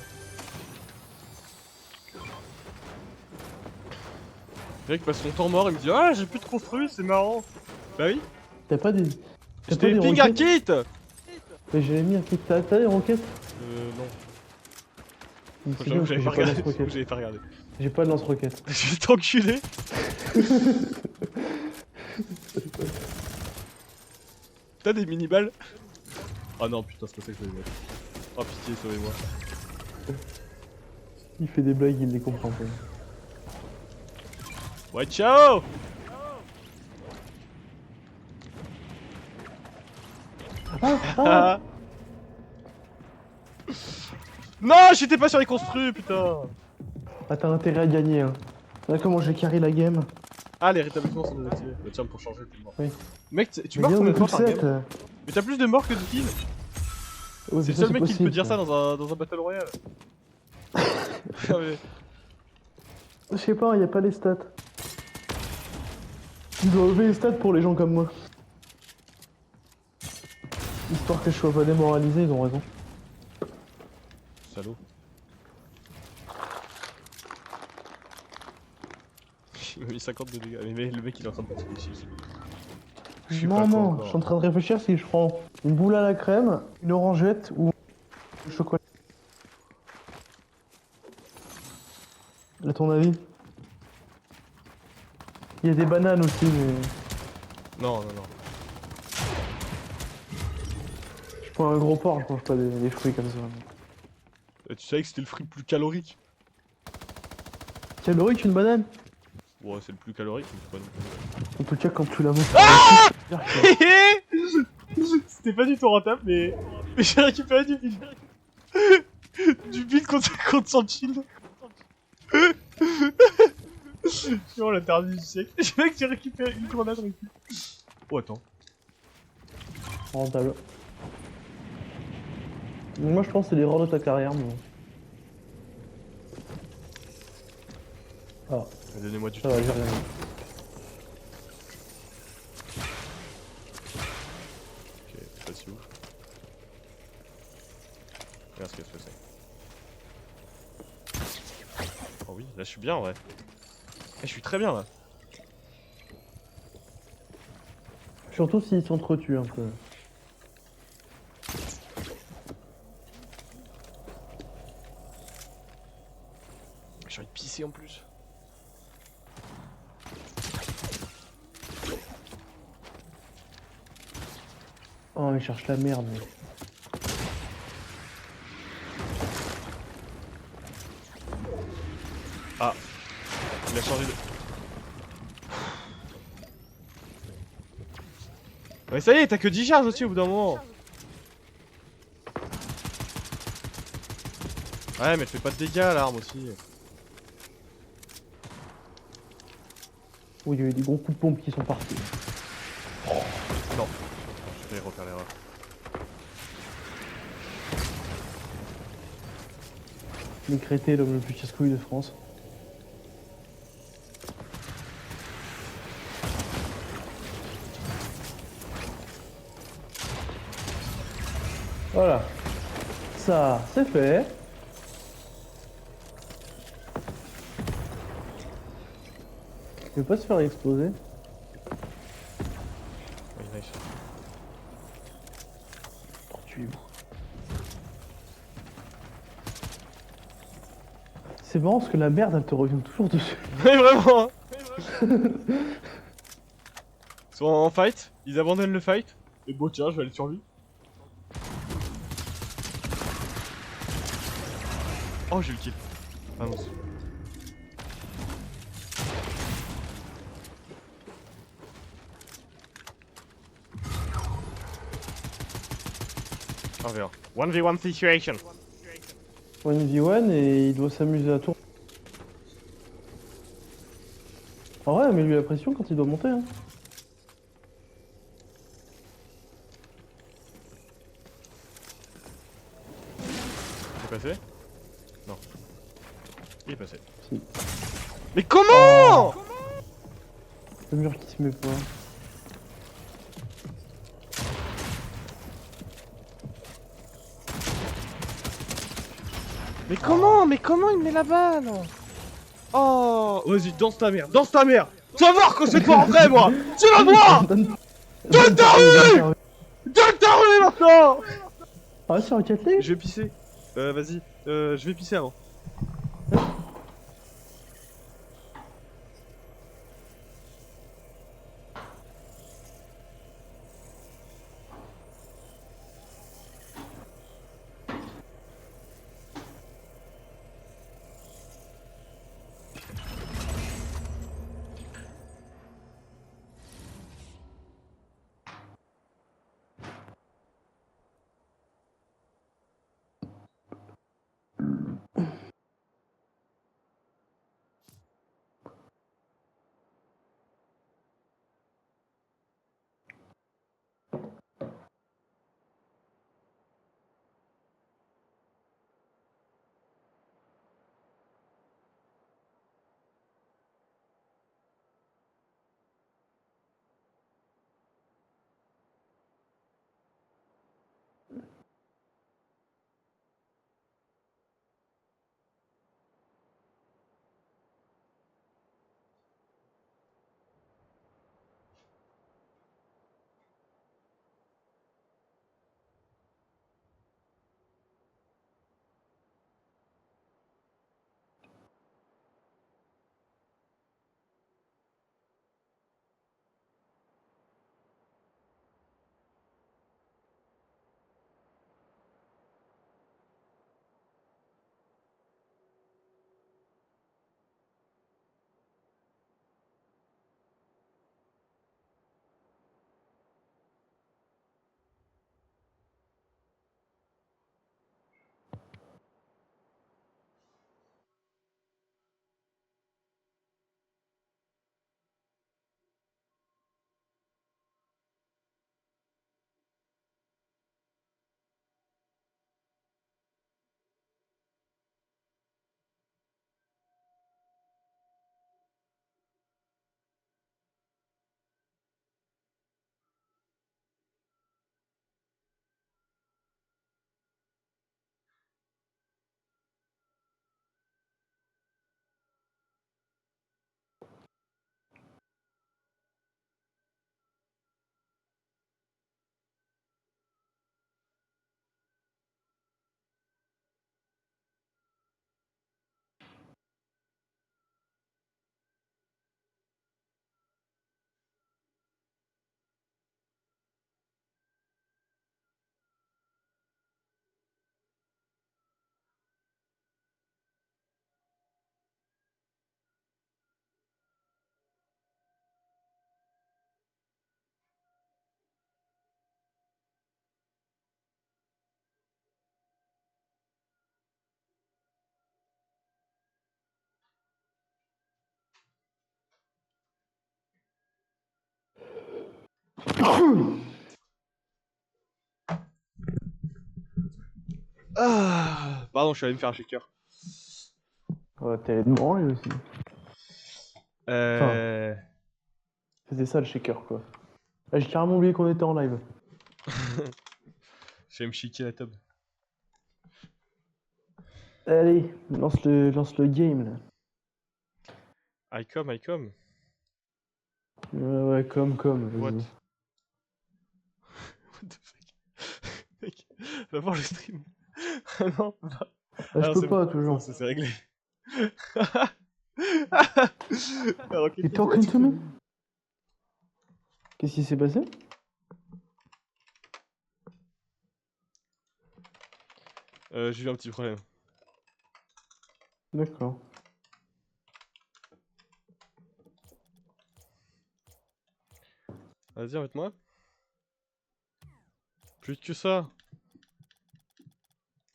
Le mec passe son temps mort, il me dit ah j'ai plus de construit, c'est marrant. Bah oui. T'as pas des. Je t'ai ping un kit. Mais j'ai mis un kit. T'as des roquettes? Non. C'est J'avoue bien que parce j'avais que pas j'ai pas de regardé. lance-roquettes. J'avais pas regardé. J'ai pas de lance-roquettes. Je vais t'enculer. T'as des mini-balles? Ah non putain c'est pas ça que je voulais mettre. Oh pitié sauvez-moi. Il fait des blagues, il les comprend pas. Ouais ciao. Ah Non j'étais pas sur les construits putain. Ah, t'as intérêt à gagner, hein. Là, comment j'ai carré la game. Ah les rétablissements sont désactivés. Bah tiens pour changer t'es mort. Oui. Mec tu Mais meurs viens, combien on de fois coupe par game? 7. Mais t'as plus de morts que de kills. Ouais, C'est le ça, seul mec qui peut possible, dire ça dans un battle royale. Ah, mais- Je sais pas, y a pas les stats. Il doit lever les stats pour les gens comme moi. Histoire que je sois pas démoralisé, ils ont raison. Salaud. Il m'a mis 50 de dégâts. Mais le mec il est en train de passer ici. Je sais pas Non, quoi non, encore. je suis en train de réfléchir si je prends une boule à la crème, une orangette ou le chocolat. À ton avis? Il y a des bananes aussi, mais Non, non, non. je prends un gros porc, je mange pas des fruits comme ça. Tu savais que c'était le fruit le plus calorique? Calorique une banane? Ouais, c'est le plus calorique, mais c'est pas non En tout cas, quand tu la manges. plus. C'était pas du tout rentable, mais j'ai récupéré du film. Du build contre 50 centimes. C'est vraiment la dernière du siècle. Je mec, j'ai récupéré une grenade récup. Oh, attends. Rentable. Moi, je pense que c'est l'erreur de ta carrière, mais bon. Ah, Donnez-moi du ça temps. va, j'ai rien. Ok, c'est pas si ouf. Regarde ce qu'elle se faisait. Oh oui, là je suis bien en vrai. Je suis très bien là. Surtout s'ils s'entretuent un peu. J'ai envie de pisser en plus. Oh, ils cherchent la merde. Mais... Ah, il a changé de... Ouais, ça y est, t'as que 10 charges aussi au bout d'un moment. Ouais, mais elle fait pas de dégâts l'arme aussi. Oui, il y a eu des gros coups de pompe qui sont partis. Non, je vais refaire l'erreur. Les Crétés, l'homme le plus casse-couille de France. Voilà. Ça, c'est fait. Il veut pas se faire exploser. Oui, nice. Oh, tu es où? C'est marrant parce que la merde, elle te revient toujours dessus. Mais vraiment hein. Ils sont en fight, ils abandonnent le fight. Et bon tiens, je vais aller sur lui. Oh, j'ai eu le kill. Ah non. On verra. 1v1 situation. 1v1 et il doit s'amuser à tour. En vrai, mais lui la pression quand il doit monter. Hein. C'est passé? Non. Il est passé. Si. Mais comment? Le mur qui se met pas. Mais comment? Mais comment il met la balle? Oh, vas-y, danse ta mère, danse ta mère. Tu vas voir que c'est toi en vrai, moi. Tu vas voir. Donne ta rue. Donne ta rue maintenant. Ah, sur un Rocket Je vais pisser. Vas-y, je vais pisser avant. Ah, pardon, je suis allé me faire un shaker. Ouais, t'es allé te branler aussi. Euh... C'était ça le shaker quoi. Ah, j'ai carrément oublié qu'on était en live. Je vais me chiquer la table. Allez, lance le game là. I come. Ouais, comme, What? vas-y. What the fuck? Mec, va voir le stream. Ah non, va. Ah, Ah je non, peux c'est bon. pas C'est bon, toujours. c'est réglé. Rocket You League, talking let's to go. me? Qu'est-ce qui s'est passé? J'ai eu un petit problème. D'accord. Vas-y, invite-moi. Plus que ça.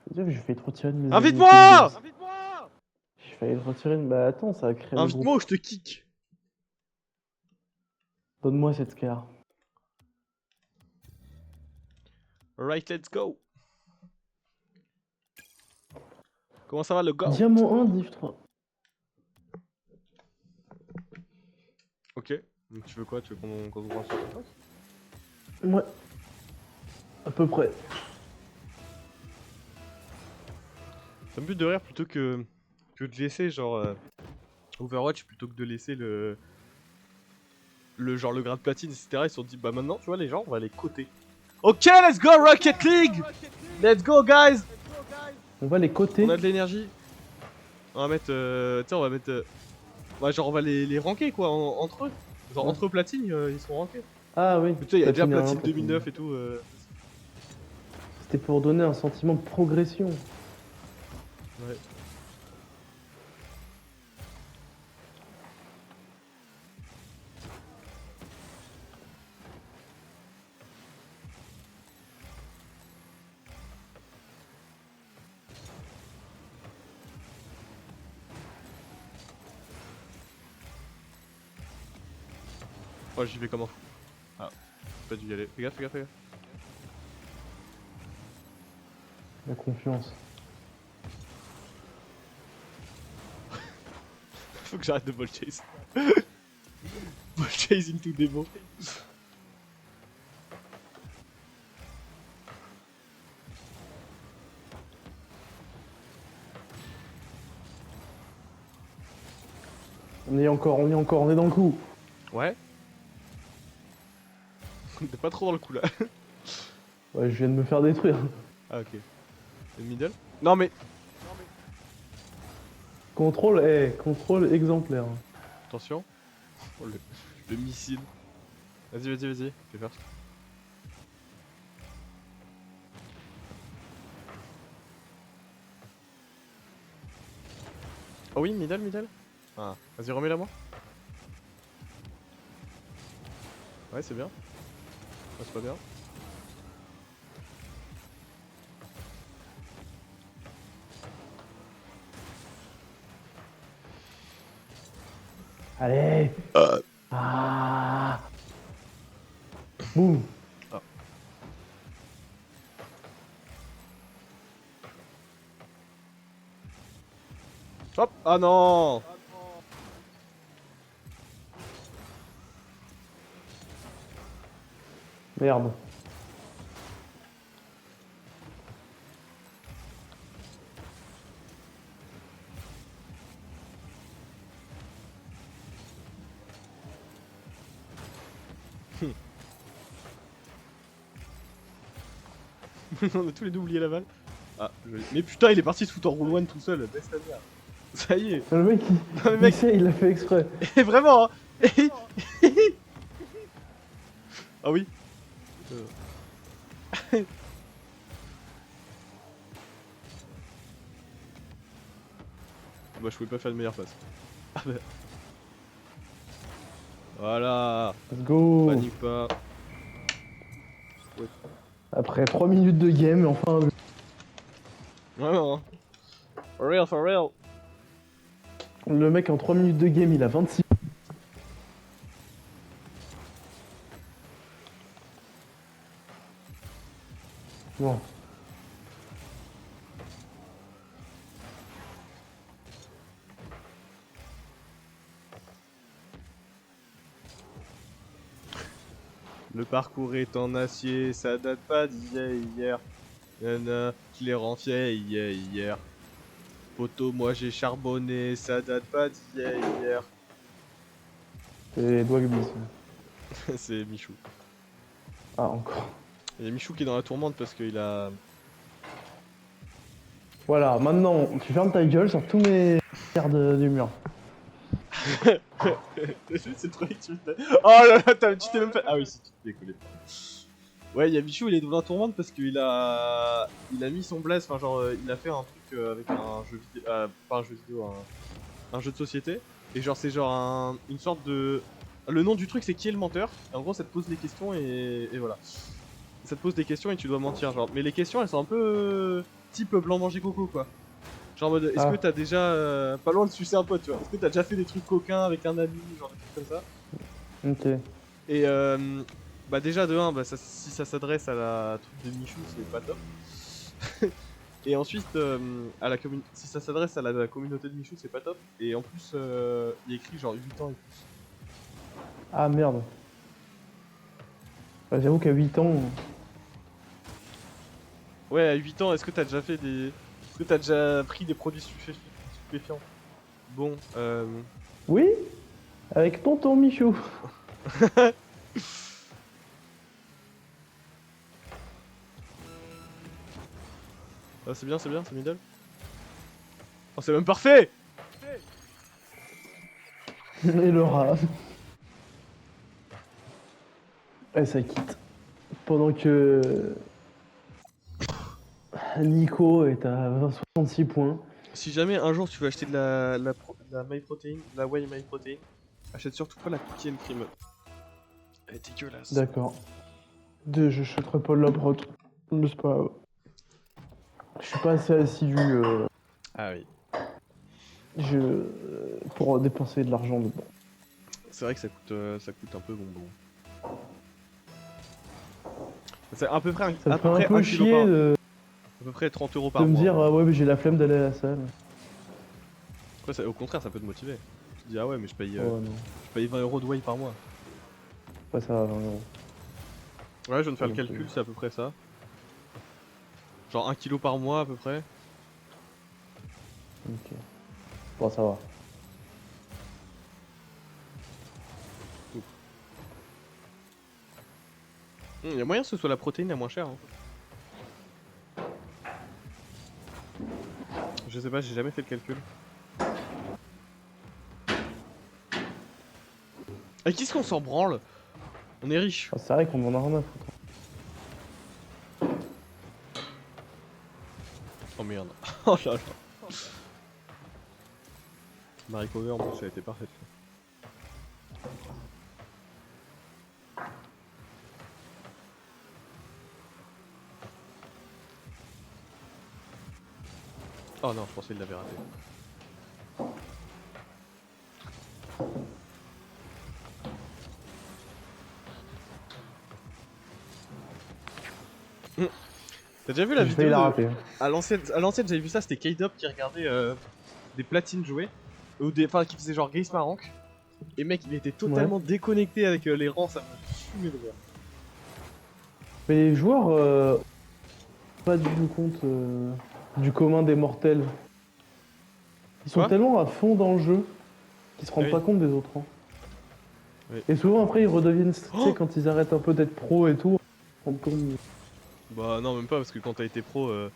C'est-à-dire que j'ai failli te retirer de mes amis Invite-moi! Epic Games. J'ai failli te retirer de... Bah attends, ça a créé le groupe. Invite-moi ou je te kick. Donne-moi cette carte. Alright, let's go. Comment ça va le gars? Diamant 1, div 3. Ok. Donc, tu veux quoi? Tu veux qu'on se branche sur ta place? Ouais. À peu près. Ça me bute de rire plutôt que de laisser genre Overwatch plutôt que de laisser le genre le grade platine etc. Ils se sont dit bah maintenant tu vois les gens on va les coter. Ok, let's go Rocket League. Let's go guys. On va les coter. On a de l'énergie. On va mettre tiens on va mettre ouais, genre on va les ranker quoi entre eux. Genre Ouais. entre platine ils sont rankés. Ah oui. Tu sais il y a déjà Platine platine un, platine 2009 deux. et tout. C'était pour donner un sentiment de progression. Ouais. Oh j'y vais comme un fou. Ah, j'ai pas dû y aller. Fais gaffe, fais gaffe, fais gaffe. La confiance. Faut que j'arrête de ball chase. Ball chase into demo. On y est encore, on est dans le coup. Ouais. T'es pas trop dans le coup là. Ouais, je viens de me faire détruire. Ah ok. Le middle? Non mais. Contrôle exemplaire. Attention. Oh, le missile. Vas-y. Fais first. Oh oui, middle. Ah, vas-y, remets-la moi. Ouais, c'est bien. Ouais, c'est pas bien. Allez. Ah. Boum. Ah. Hop! Ah non! Merde. On a tous les deux oublié la balle. Ah, joli. Mais putain, il est parti se foutre en roll one tout seul. Baisse ta mère. Ça y est. Le mec, Non, mais il mec. sait, il l'a fait exprès. Et vraiment, hein. Ah oui. Bah je pouvais pas faire de meilleure passe. Ah bah. Voilà. Let's go. Panique pas. Après 3 minutes de game, enfin. Vraiment. Hein. For real. Le mec en 3 minutes de game, il a 26. Bon. Le parcours est en acier, ça date pas d'hier. Nana, je l'ai renfié hier. Poto, moi j'ai charbonné, ça date pas d'hier. C'est les doigts glissent. C'est Michou. Ah, encore. Il y a Michou qui est dans la tourmente parce qu'il a... Voilà, maintenant, tu fermes ta gueule sur tous mes merdes du mur. C'est le truc que tu me fais. Oh là là, tu t'es même fait... Ah oui, si, tu t'es décollé. Ouais, il y a Michou, il est dans la tourmente parce qu'il a... Il a mis son blaze, enfin genre, il a fait un truc avec un jeu vidéo... pas un jeu vidéo, un jeu de société. Et genre, c'est genre une sorte de... Le nom du truc, c'est qui est le menteur. Et en gros, ça te pose des questions et voilà. Ça te pose des questions et tu dois mentir, genre. Mais les questions, elles sont un peu... type blanc manger coco, quoi. Genre en mode, est-ce que t'as déjà... pas loin de sucer un pote, tu vois. Est-ce que t'as déjà fait des trucs coquins avec un ami, genre des trucs comme ça. Ok. Et bah déjà de 1, bah, si ça s'adresse à la truc de Michou, c'est pas top. Et ensuite, si ça s'adresse à la communauté de Michou, c'est pas top. Et en plus, il y a écrit genre 8 ans et plus. Ah merde. Bah, j'avoue qu'à 8 ans. Ouais, à 8 ans, est-ce que t'as déjà fait des... Est-ce que t'as déjà pris des produits stupéfiants? Bon, Oui. Avec tonton Michou. Ah, c'est bien, c'est middle. Oh, c'est même parfait! Et le rat. Et ça quitte. Pendant que Nico est à 66 points. Si jamais un jour tu veux acheter de la MyProtein, de la Whey MyProtein, achète surtout pas la cookie and cream. Elle est dégueulasse. D'accord. Je chèterai pas de la prot. Mais c'est pas grave. Je suis pas assez assidu Ah oui. pour dépenser de l'argent dedans. C'est vrai que ça coûte un peu bonbon. C'est à peu près Ça me fait un peu kilo chier à peu près 30 € par de me mois. dire ah ouais mais j'ai la flemme d'aller à la salle. Au contraire, ça peut te motiver. Tu te dis ah ouais mais je paye Oh non. 20 € de Whey par mois. Pas ça à 20 euros. Ouais, je viens de faire le Donc, calcul, c'est à peu près ça. Genre 1 kilo par mois à peu près. Ok. Bon ça va. Il y a moyen que ce soit la protéine la moins chère. Hein. Je sais pas, j'ai jamais fait le calcul. Et qu'est-ce qu'on s'en branle? On est riche. Ah, c'est vrai qu'on en a rien à foutre. Oh merde. Oh là là. Marie Cover en plus, elle a été parfaite. Oh non, je pensais qu'il l'avait raté. T'as déjà vu la J'ai vidéo failli la de... rater. À l'ancienne, j'avais vu ça, c'était K-Dop qui regardait des platines jouer. Ou des... Enfin, qui faisait genre Grace Marank. Et mec, il était totalement déconnecté avec les rangs, ça me fumait de rire. Mais les joueurs pas du tout compte du commun des mortels. Ils sont Quoi tellement à fond dans le jeu qu'ils se rendent Oui. pas compte des autres. Hein. Oui. Et souvent après ils redeviennent tu sais Oh quand ils arrêtent un peu d'être pro et tout. Ils se rendent compte. Bah non, même pas, parce que quand t'as été pro, tu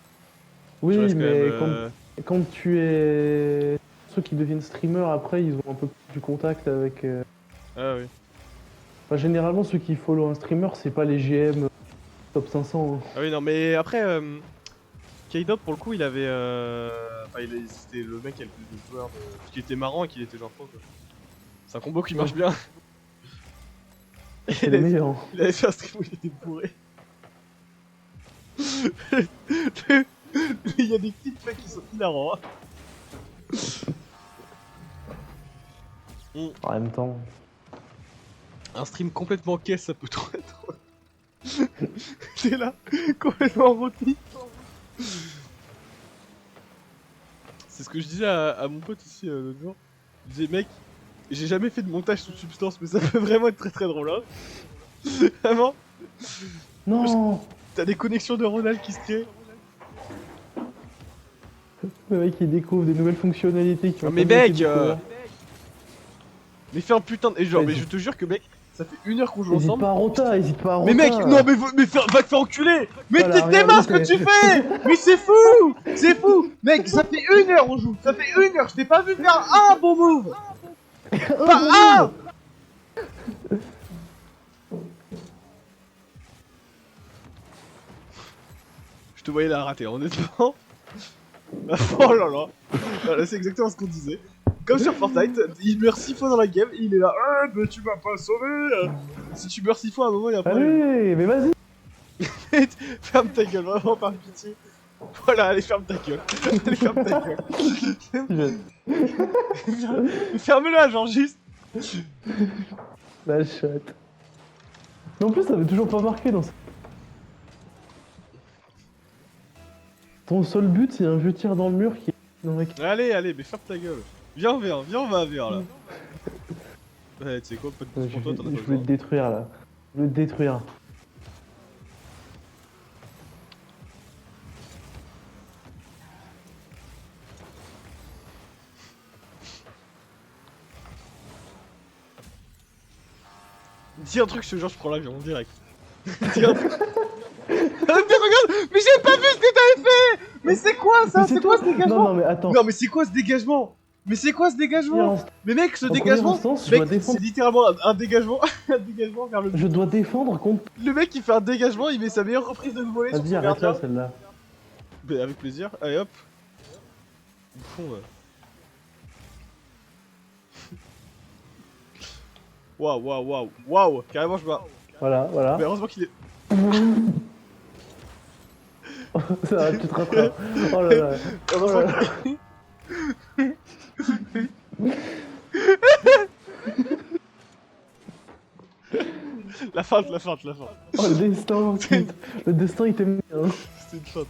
Oui restes quand mais même... quand tu es ceux qui deviennent streamers après ils ont un peu plus du contact avec. Ah oui. Enfin, généralement ceux qui follow un streamer c'est pas les GM top 500. Hein. Ah oui, non, mais après, K-Dop, pour le coup, il avait... Enfin, c'était le mec qui a le plus de joueurs de... Parce qu'il était marrant et qu'il était genre pro, quoi. C'est un combo qui marche bien. C'est les meilleurs. Hein. Il avait fait un stream où il était bourré. Il y a des petits mecs qui sont hilarants. En même temps. Un stream complètement caisse, ça peut trop être drôle. T'es là, complètement rôti. C'est ce que je disais à mon pote ici l'autre jour. Je disais, mec, j'ai jamais fait de montage sous substance, mais ça peut vraiment être très très drôle, hein. Vraiment, Non. t'as des connexions neuronales qui se créent. Le mec il découvre des nouvelles fonctionnalités qui ont Mais jamais été mec, découvertes. mais fais un putain de... Et genre, mais Vas-y. je te jure que mec, ça fait 1 heure qu'on joue Hésite ensemble. pas à rota, hésite pas à rota. Mais mec, non mais va te faire enculer. Mais Voilà, t'es regarde, dément ce que c'est- tu fais. Mais c'est fou. C'est fou. Mec, ça fait 1 heure on joue. Ça fait 1 heure, je t'ai pas vu faire un bon move. Pas un. Je te voyais la rater, honnêtement. Oh là là. Voilà, c'est exactement ce qu'on disait. Comme sur Fortnite, il meurt 6 fois dans la game, et il est là, mais tu m'as pas sauvé. Si tu meurs 6 fois à un moment, il y a pas. Allez, mais vas-y. Ferme ta gueule, vraiment par pitié. Voilà, allez, ferme ta gueule. Allez, ferme ta gueule. Ferme-la, genre juste. La chatte. Mais en plus, ça veut toujours pas marquer dans ça. Ton seul but, c'est un vieux tir dans le mur qui est dans la... Allez, mais ferme ta gueule. Viens en VR, viens on va à VR là. Ouais, tu sais quoi, pas de Je pour toi, t'en as pas vais le besoin. détruire là. Je vais le détruire. Dis un truc, je te jure, je prends l'avion en direct. Dis un truc. Mais regarde, mais j'ai pas vu ce que t'avais fait. Mais c'est quoi ça? Mais C'est quoi ce toi. dégagement? Non, mais attends. Non mais c'est quoi ce dégagement? Mais c'est quoi ce dégagement? Mais mec, ce En première dégagement, instance, je mec, dois défendre. c'est littéralement un dégagement, un dégagement vers le... Je dois défendre contre... Le mec il fait un dégagement, il met sa meilleure reprise de volée sur Vas-y, son arrête gardien. là, celle-là. Mais avec plaisir, allez hop. Bouffon, ouais. Waouh, carrément je vois. Voilà. Mais heureusement qu'il est... Ça va, tu te rattrapes. Oh là là. Heureusement là. La feinte. Oh, le destin, putain. Le destin, il t'aime bien. C'était une feinte.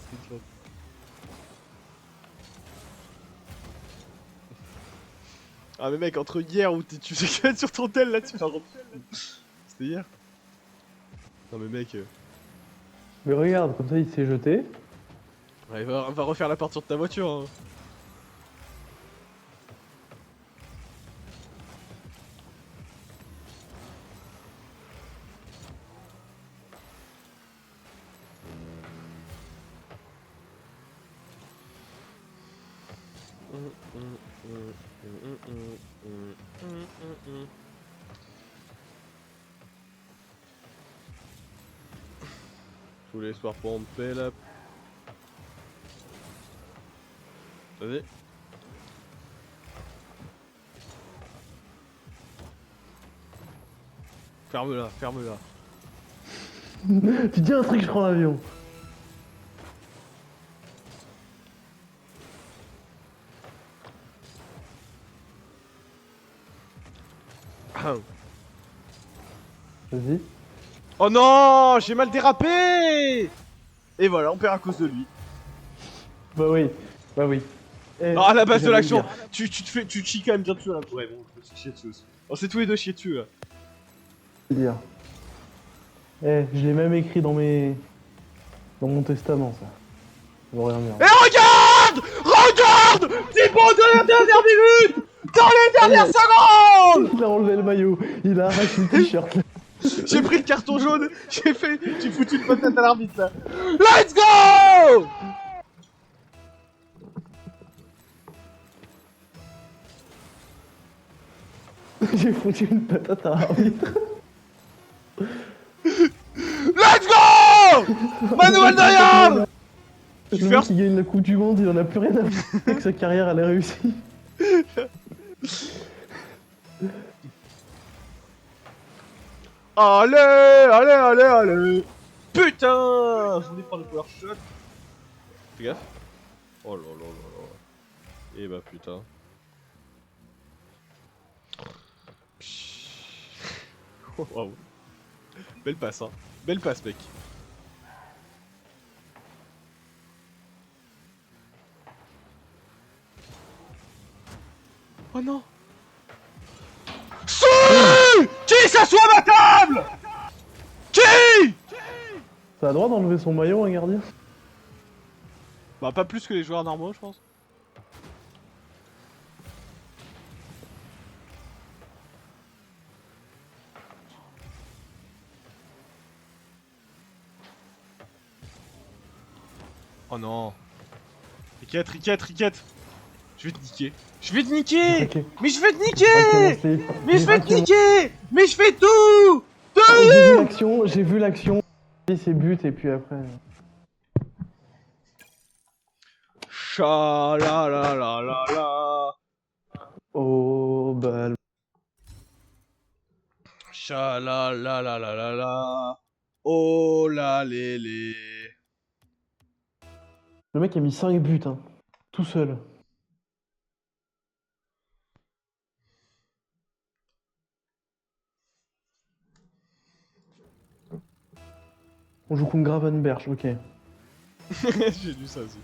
Ah mais mec, entre hier où tu fais que sur ton tel là, tu fais un gros... C'était hier. Non mais mec... Mais regarde, comme ça, il s'est jeté. Ouais, va refaire la peinture de ta voiture hein. Tous les soirs pomper là. Vas-y. Ferme-la. Tu dis un truc, je prends l'avion. Vas-y. Oh non, j'ai mal dérapé. Et voilà, on perd à cause de lui. Bah oui. Eh, Ah, à la base de j'allais l'action, le dire. tu te chies quand même bien dessus là. Ouais, bon, je me suis chié dessus aussi. On s'est tous les deux chiés dessus là. Dire. Eh, je l'ai même écrit dans mon testament, ça. Je vois rien bien. Et regarde Thibaut de la dernière minute. Dans les dernières secondes. Il a enlevé le maillot, il a arraché le t-shirt. J'ai pris le carton jaune, j'ai foutu une patate à l'arbitre là. Let's go. J'ai foutu une patate à l'arbitre. Let's go. Manuel Neuer. Le Tu mec fais qui gagne la Coupe du Monde, il en a plus rien à faire que sa carrière elle est réussie. Allez. Putain, je voulais prendre le power shot. Fais gaffe. Oh là. Et bah putain. Waouh. Belle passe hein. Belle passe, mec. Oh non. Qui s'assoit à ma table? Qui? Ça a le droit d'enlever son maillot, un gardien? Bah pas plus que les joueurs normaux, je pense. Oh non. Riquette. Je vais te niquer. Je vais te niquer. Ok. Mais je vais te niquer. Ok, mon slip. Mais je vais te Ok, mon- niquer. Mais je fais tout. J'ai vu l'action. J'ai ses buts et puis après. Cha la la la la la. Oh, bah. Cha la la la la la la. Oh la lé lé. Le mec a mis 5 buts, hein. Tout seul. On joue contre Gravenberch, ok. J'ai lu ça aussi.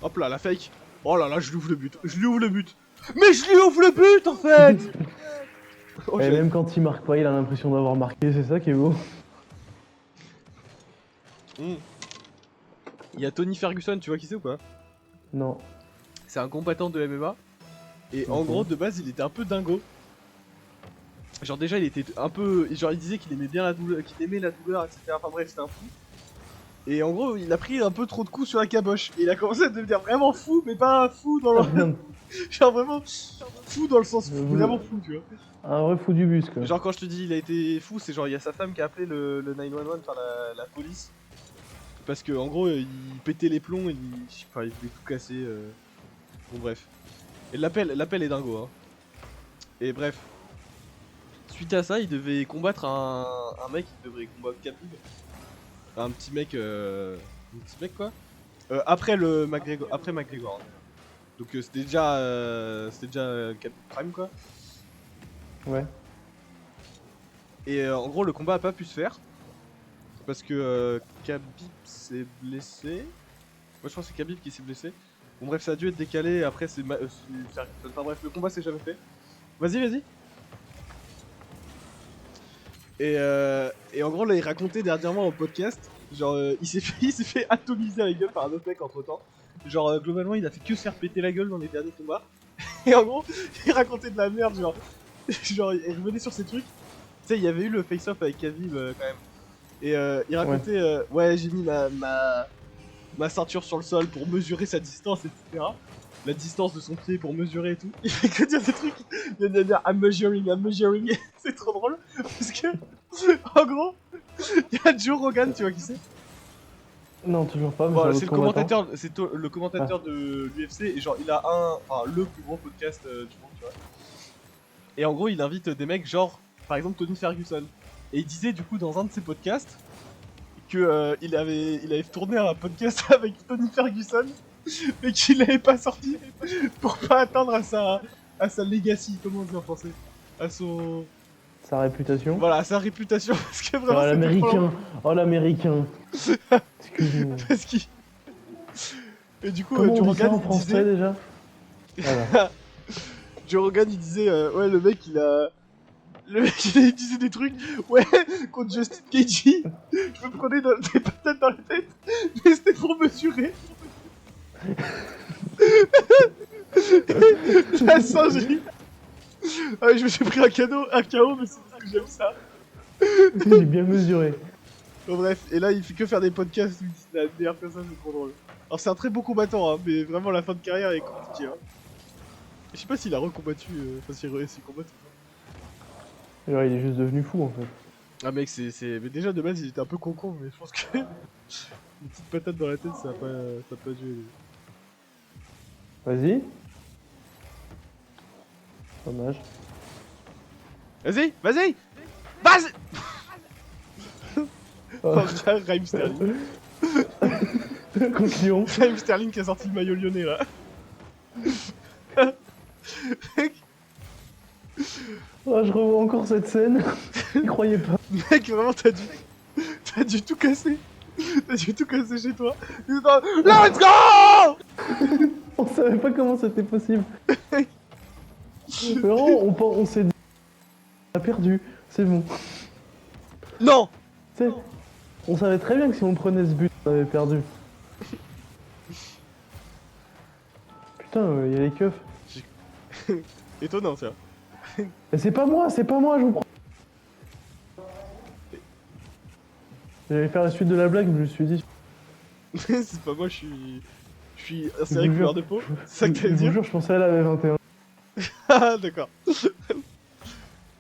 Hop là, la fake. Oh là là, je lui ouvre le but. Je lui ouvre le but. Mais je lui ouvre le but en fait. Oh, Et j'ai- même quand il marque pas, il a l'impression d'avoir marqué, c'est ça qui est beau. Hmm. Il y a Tony Ferguson, tu vois qui c'est ou pas? Non. C'est un combattant de MMA. Et en Ok. gros, de base, il était un peu dingo. Genre déjà, il était un peu... Genre, il disait qu'il aimait bien la douleur, qu'il aimait la douleur, etc. Enfin bref, c'était un fou. Et en gros, il a pris un peu trop de coups sur la caboche. Et il a commencé à devenir vraiment fou, mais pas fou dans le... Merde. Genre vraiment fou dans le sens fou, Vous- vraiment fou, tu vois. Un vrai fou du bus, quoi. Genre quand je te dis il a été fou, c'est genre il y a sa femme qui a appelé le 911, enfin la police. Parce que en gros, il pétait les plombs, enfin, il voulait tout casser. Bon bref. Et l'appel est dingo, hein. Et bref. Suite à ça, il devait combattre un mec, il devrait combattre Khabib. Un petit mec, quoi. Après le McGregor, après McGregor. Hein. Donc c'était déjà Khabib Prime quoi. Ouais. Et en gros, le combat a pas pu se faire. Parce que Khabib s'est blessé. Moi je pense que c'est Khabib qui s'est blessé. Bon bref, ça a dû être décalé, après c'est enfin bref, le combat s'est jamais fait. Vas-y. Et en gros là il racontait dernièrement au podcast, genre il s'est fait atomiser la gueule par un autre mec entre temps. Genre globalement il a fait que se faire péter la gueule dans les derniers combats. Et en gros il racontait de la merde, genre genre il revenait sur ces trucs. Tu sais il y avait eu le face-off avec Khabib quand même. Et il racontait ouais j'ai mis ma ceinture sur le sol pour mesurer sa distance, etc. La distance de son pied pour mesurer et tout. Il fait que dire des trucs. Il vient de dire I'm measuring. C'est trop drôle. Parce que, en gros, il y a Joe Rogan, tu vois qui c'est? Non, toujours pas, mais Voilà, c'est c'est un le autre combattant. commentateur, le commentateur de l'UFC. Et genre, il a le plus gros podcast du monde, tu vois. Et en gros, il invite des mecs, genre, par exemple, Tony Ferguson. Et il disait, du coup, dans un de ses podcasts, que il avait tourné un podcast avec Tony Ferguson. Mais qu'il l'avait pas sorti pour pas atteindre à sa legacy, comment on dit en français, à son... Sa réputation. Voilà, à sa réputation, parce que Oh, vraiment c'était l'américain. Oh, l'américain. Excuse-moi. parce qu'il... Et du coup, Comment Joe on dit ça Rogan, en il français disait... déjà? Voilà. Joe Rogan, il disait, ouais, le mec, il disait des trucs, ouais, contre Justin Gaethje, je me prenais des patates dans la tête, mais c'était pour mesurer. La singerie. Ah ouais, je me suis pris un KO, mais c'est parce que j'aime ça. J'ai bien mesuré. Bon bref, et là il fait que faire des podcasts où il dit la meilleure personne, c'est trop drôle. Alors c'est un très beau combattant, hein, mais vraiment la fin de carrière est compliquée. Hein. Je sais pas s'il a recombattu, enfin s'il combat. Genre, il est juste devenu fou en fait. Ah mec, mais déjà de base il était un peu con, mais je pense que une petite patate dans la tête ça a pas dû aider. Vas-y. Dommage. Vas-y Oh. Raheem Sterling. Concluons. Raheem Sterling qui a sorti le maillot lyonnais là. Oh, je revois encore cette scène. J'y croyais pas. Mec, vraiment, t'as dû tout casser. T'as dû tout casser chez toi. Putain, let's go! On savait pas comment c'était possible. Vraiment, on s'est dit, on a perdu. C'est bon. Non! Tu sais, on savait très bien que si on prenait ce but, on avait perdu. Putain, il y a les keufs. Étonnant, ça. Mais c'est pas moi, je vous prends. J'allais faire la suite de la blague, mais je me suis dit. C'est pas moi, je suis un Je serré vous couleur jure, de peau. C'est ça que Je t'allais vous dire? jure, je pensais à la 21. Ah, d'accord.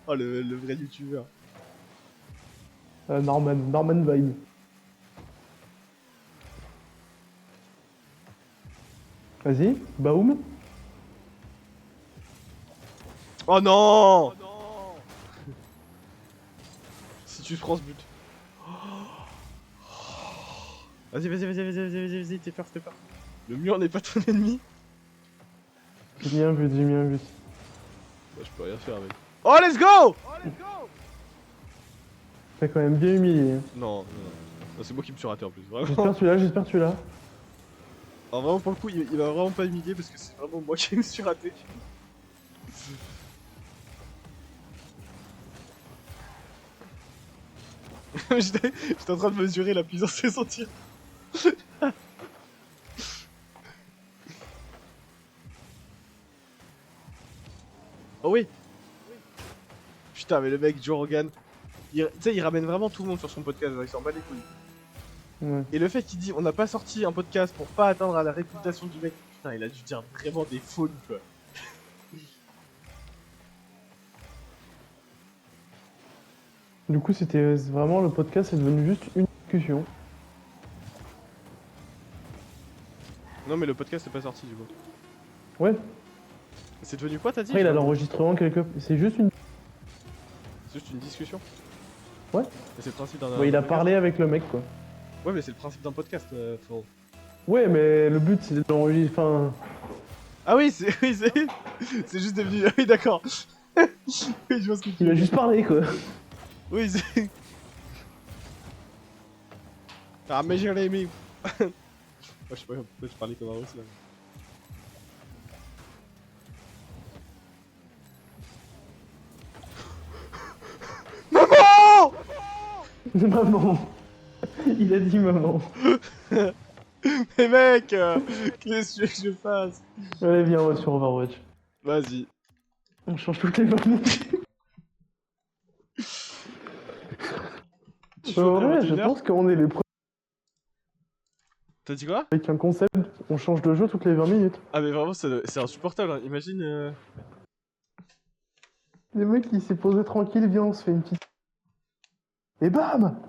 Oh, le vrai youtubeur. Norman Vibe. Vas-y, Baoum. Oh non! Si tu prends ce but. Vas-y, t'es peur. Le mur n'est pas ton ennemi. J'ai mis un but. Bah, je peux rien faire, mec. Oh, let's go! T'as quand même bien humilié. Non, c'est moi qui me suis raté en plus. Vraiment. J'espère que tu l'as. Alors, vraiment, pour le coup, il va vraiment pas humilier parce que c'est vraiment moi qui me suis raté. J'étais en train de mesurer la puissance de son tir. Oh oui! Putain, mais le mec, Joe Rogan, tu sais, il ramène vraiment tout le monde sur son podcast, genre, il s'en bat les couilles. Ouais. Et le fait qu'il dit on n'a pas sorti un podcast pour pas atteindre à la réputation du mec, putain, il a dû dire vraiment des folies, quoi. Du coup, c'était vraiment le podcast, c'est devenu juste une discussion. Non, mais le podcast n'est pas sorti du coup. Ouais. C'est devenu quoi, t'as dit? Après, il a l'enregistrement quelque. C'est juste une. C'est juste une discussion. Ouais. Mais c'est le principe d'un. Ouais, il a podcast. parlé avec le mec, quoi. Ouais, mais c'est le principe d'un podcast, frérot. Ouais, mais le but, c'est d'enregistrer. Enfin. Ah oui, c'est c'est juste devenu. Ah oui, d'accord. Oui, je vois ce que tu Il veux a dire. juste parlé, quoi. Oui, c'est. Ah, mais j'ai aimé. Moi, je sais pas pourquoi je parlais comme un russe là. Maman! Maman. Il a dit maman. Mais mec, qu'est-ce que tu veux que je fasse? Allez, viens, on va sur Overwatch. Vas-y. On change toutes les 20 minutes. Tu En veux vrai, après je 21h? pense qu'on est les premiers T'as dit quoi? avec un concept. On change de jeu toutes les 20 minutes. Ah mais vraiment c'est insupportable, hein. Imagine... Le mec, il s'est posé tranquille, viens, on se fait une petite. Et bam!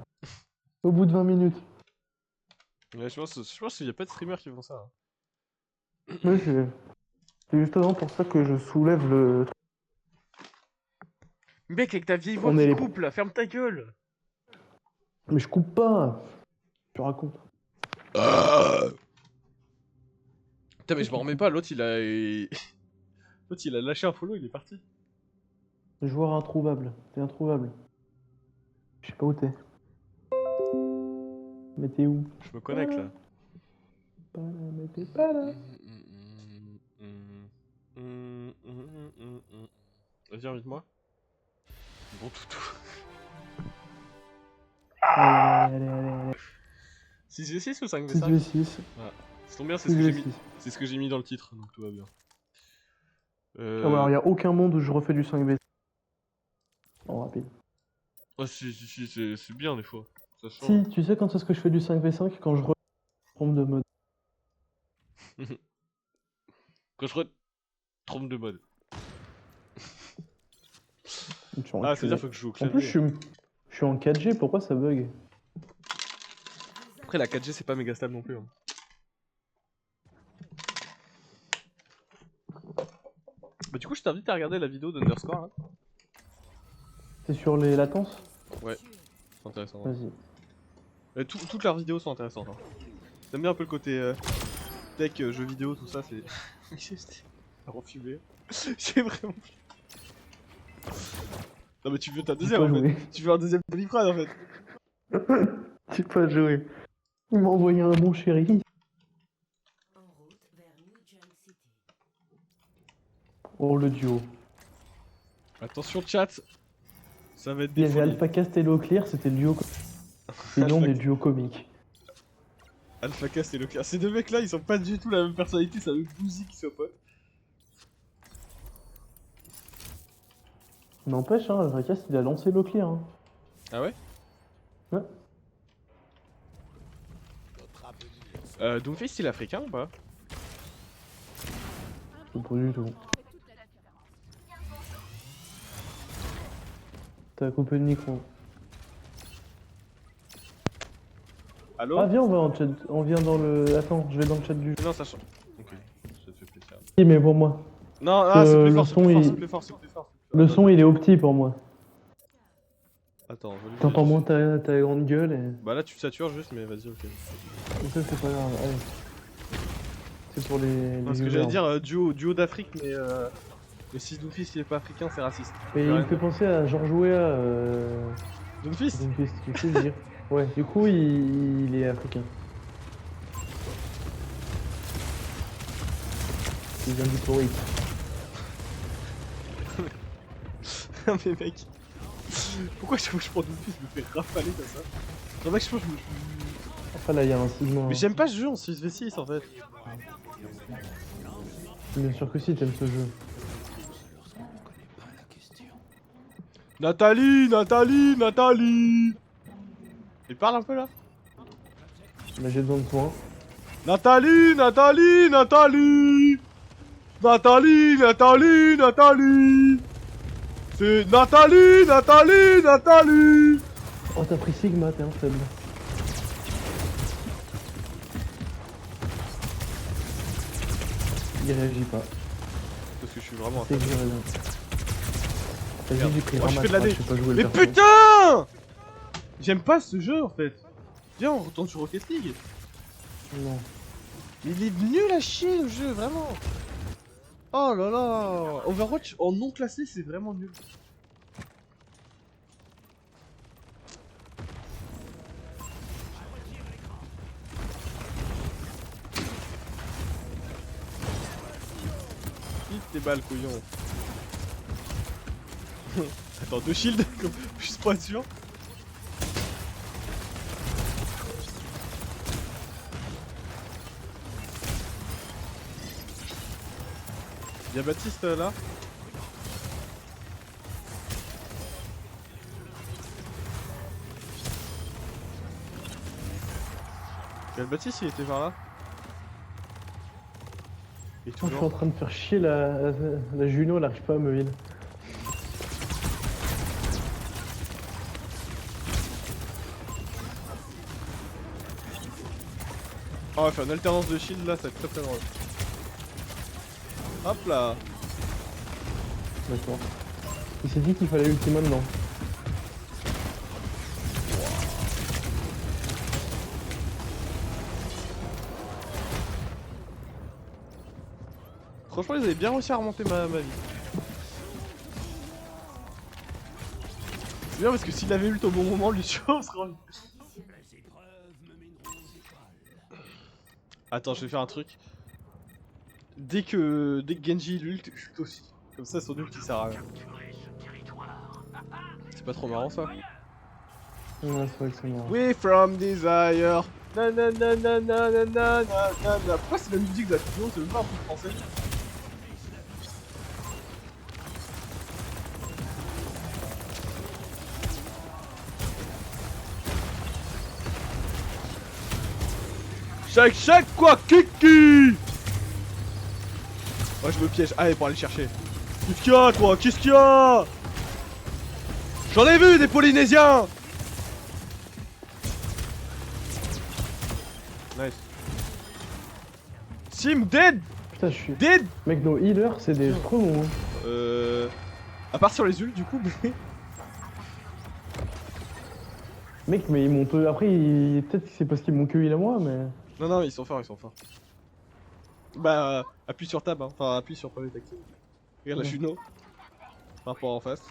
Au bout de 20 minutes. Ouais, je pense qu'il y a pas de streamers qui font ça. Hein. Ouais, c'est justement pour ça que je soulève le. Mec, avec ta vieille voix On est qui les- coupe là, ferme ta gueule. Mais je coupe pas. Tu racontes. Putain mais je m'en remets pas, l'autre il a... L'autre il a lâché un follow, il est parti. Joueur introuvable. T'es introuvable. Je sais pas où t'es. Mais t'es où? Je me connecte là. Pas là, mais t'es pas là. Vas-y, invite-moi. Bon toutou. Allez. 6v6 ou 5v5? 6v6. Ça tombe bien, c'est ce que j'ai mis. 6v6. C'est ce que j'ai mis dans le titre, donc tout va bien. Ah ouais, alors y a aucun monde où je refais du 5v6. En rapide. Oh si, c'est bien des fois. Ça change. Si, tu sais quand est-ce que je fais du 5v5? Quand je trompe de mode. Quand je trompe de mode. Tu es Ah, enculé. c'est-à-dire faut que je joue au En clavier. plus, je suis en 4G, pourquoi ça bug? Après la 4G c'est pas méga stable non plus. Hein. Bah du coup je t'invite à regarder la vidéo d'Underscore là. C'est sur les latences? Ouais, c'est intéressant. Hein. Vas-y. Toutes leurs vidéos sont intéressantes. Hein. J'aime bien un peu le côté tech, jeux vidéo, tout ça, c'est... Refumé. J'ai vraiment... Non mais tu veux ta Tu deuxième peux en fait. jouer. Tu veux un deuxième Doliprane en fait. Tu peux jouer. Il m'a envoyé un bon chéri. Oh le duo. Attention chat. Ça va être Il y des avait folies. Alpha Cast et Clear, c'était le duo. C'est le nom Alpha- des duos comiques. Alpha Cast et Leclerc. Ces deux mecs là, ils sont pas du tout la même personnalité, c'est avec Bouzy qui sont potes. N'empêche, hein, Alpha Cast il a lancé Clear. Hein. Ah ouais? Ouais. Doomfist il est africain ou pas? C'est pas du tout. T'as coupé le micro. Allô? Ah viens, on va en chat. On vient dans le. Attends, je vais dans le chat du jeu. Non, ça change. Ok, ça te fait plaisir. Oui, mais pour moi. Non, ah, c'est le plus fort, c'est son, plus fort, il- c'est plus fort, c'est plus fort. Le son il est au petit pour moi. Attends, je vais T'entends moins vérifier. ta grande gueule et. Bah là tu satures juste, mais vas-y, ok. Et ça c'est pas grave, allez. C'est pour les. Non, ce que viewers. j'allais dire, duo d'Afrique, mais si Doomfist il est pas africain, c'est raciste. Et J'ai il rien me fait à dire. penser à Georges Weah. Doomfist? Doomfist, tu sais le dire. Ouais, du coup il est africain. Il vient du Koweït. Mais mec, pourquoi chaque fois que je prends Doomfist, je me fais rafaler comme ça? Genre mec, je pense que je me... Enfin là il y a un Sigma. Mais j'aime pas ce jeu en 6v6 en fait. Bien sûr que si, t'aimes ce jeu. Nathalie, Nathalie, Nathalie. Il parle un peu là. Mais j'ai besoin de points. Nathalie, Nathalie, Nathalie. Nathalie, Nathalie, Nathalie. C'est Nathalie, Nathalie, Nathalie. Oh t'as pris Sigma, t'es un faible. Il réagit pas. Parce que je suis vraiment un C'est que j'ai rien. T'as Merde. vu, j'ai pris Oh, je fais de Ramatra, la dé. je sais pas jouer le Mais perso. putain! J'aime pas ce jeu en fait. Viens, on retourne sur Rocket League. Non. Mais il est nul à chier le jeu, vraiment. Oh là là. Overwatch en non classé, c'est vraiment nul. Quitte tes balles, couillon. Attends, deux shields, juste pour être sûr. Y'a Baptiste là. Y'a le Baptiste, il était par là. Et Je suis en toujours. train de faire chier la Juno, elle arrive pas à me heal. Oh, on va faire une alternance de shield là, ça va être très très drôle. Hop là. D'accord. Il s'est dit qu'il fallait ultime maintenant. Franchement, ils avaient bien réussi à remonter ma vie. C'est bien parce que s'il avait ult au bon moment, Lucio serait... Attends, je vais faire un truc. Dès que Genji l'ult, je aussi. Comme ça, son ult il sert à rien. C'est pas trop marrant ça? Ouais, c'est vrai que c'est marrant. We from desire. Na na na na na na na na na. Pourquoi c'est la musique de la vidéo? C'est même pas un truc français. Shake quoi, Kiki. Ouais, je me piège. Allez, pour aller le chercher. Qu'est-ce qu'il y a, toi? Qu'est-ce qu'il y a? J'en ai vu des Polynésiens. Nice. Sim dead. Putain, je suis. Dead. Mec, nos healers, c'est des stromons. Hein. À part sur les ults, du coup, mais... Mec, mais ils m'ont. Après, peut-être que c'est parce qu'ils m'ont que heal à moi, mais. Non, non, ils sont forts, ils sont forts. Bah, appuie sur tab, hein. Enfin, appuie sur premier tactile. Regarde la Ouais. Juno. par rapport en face.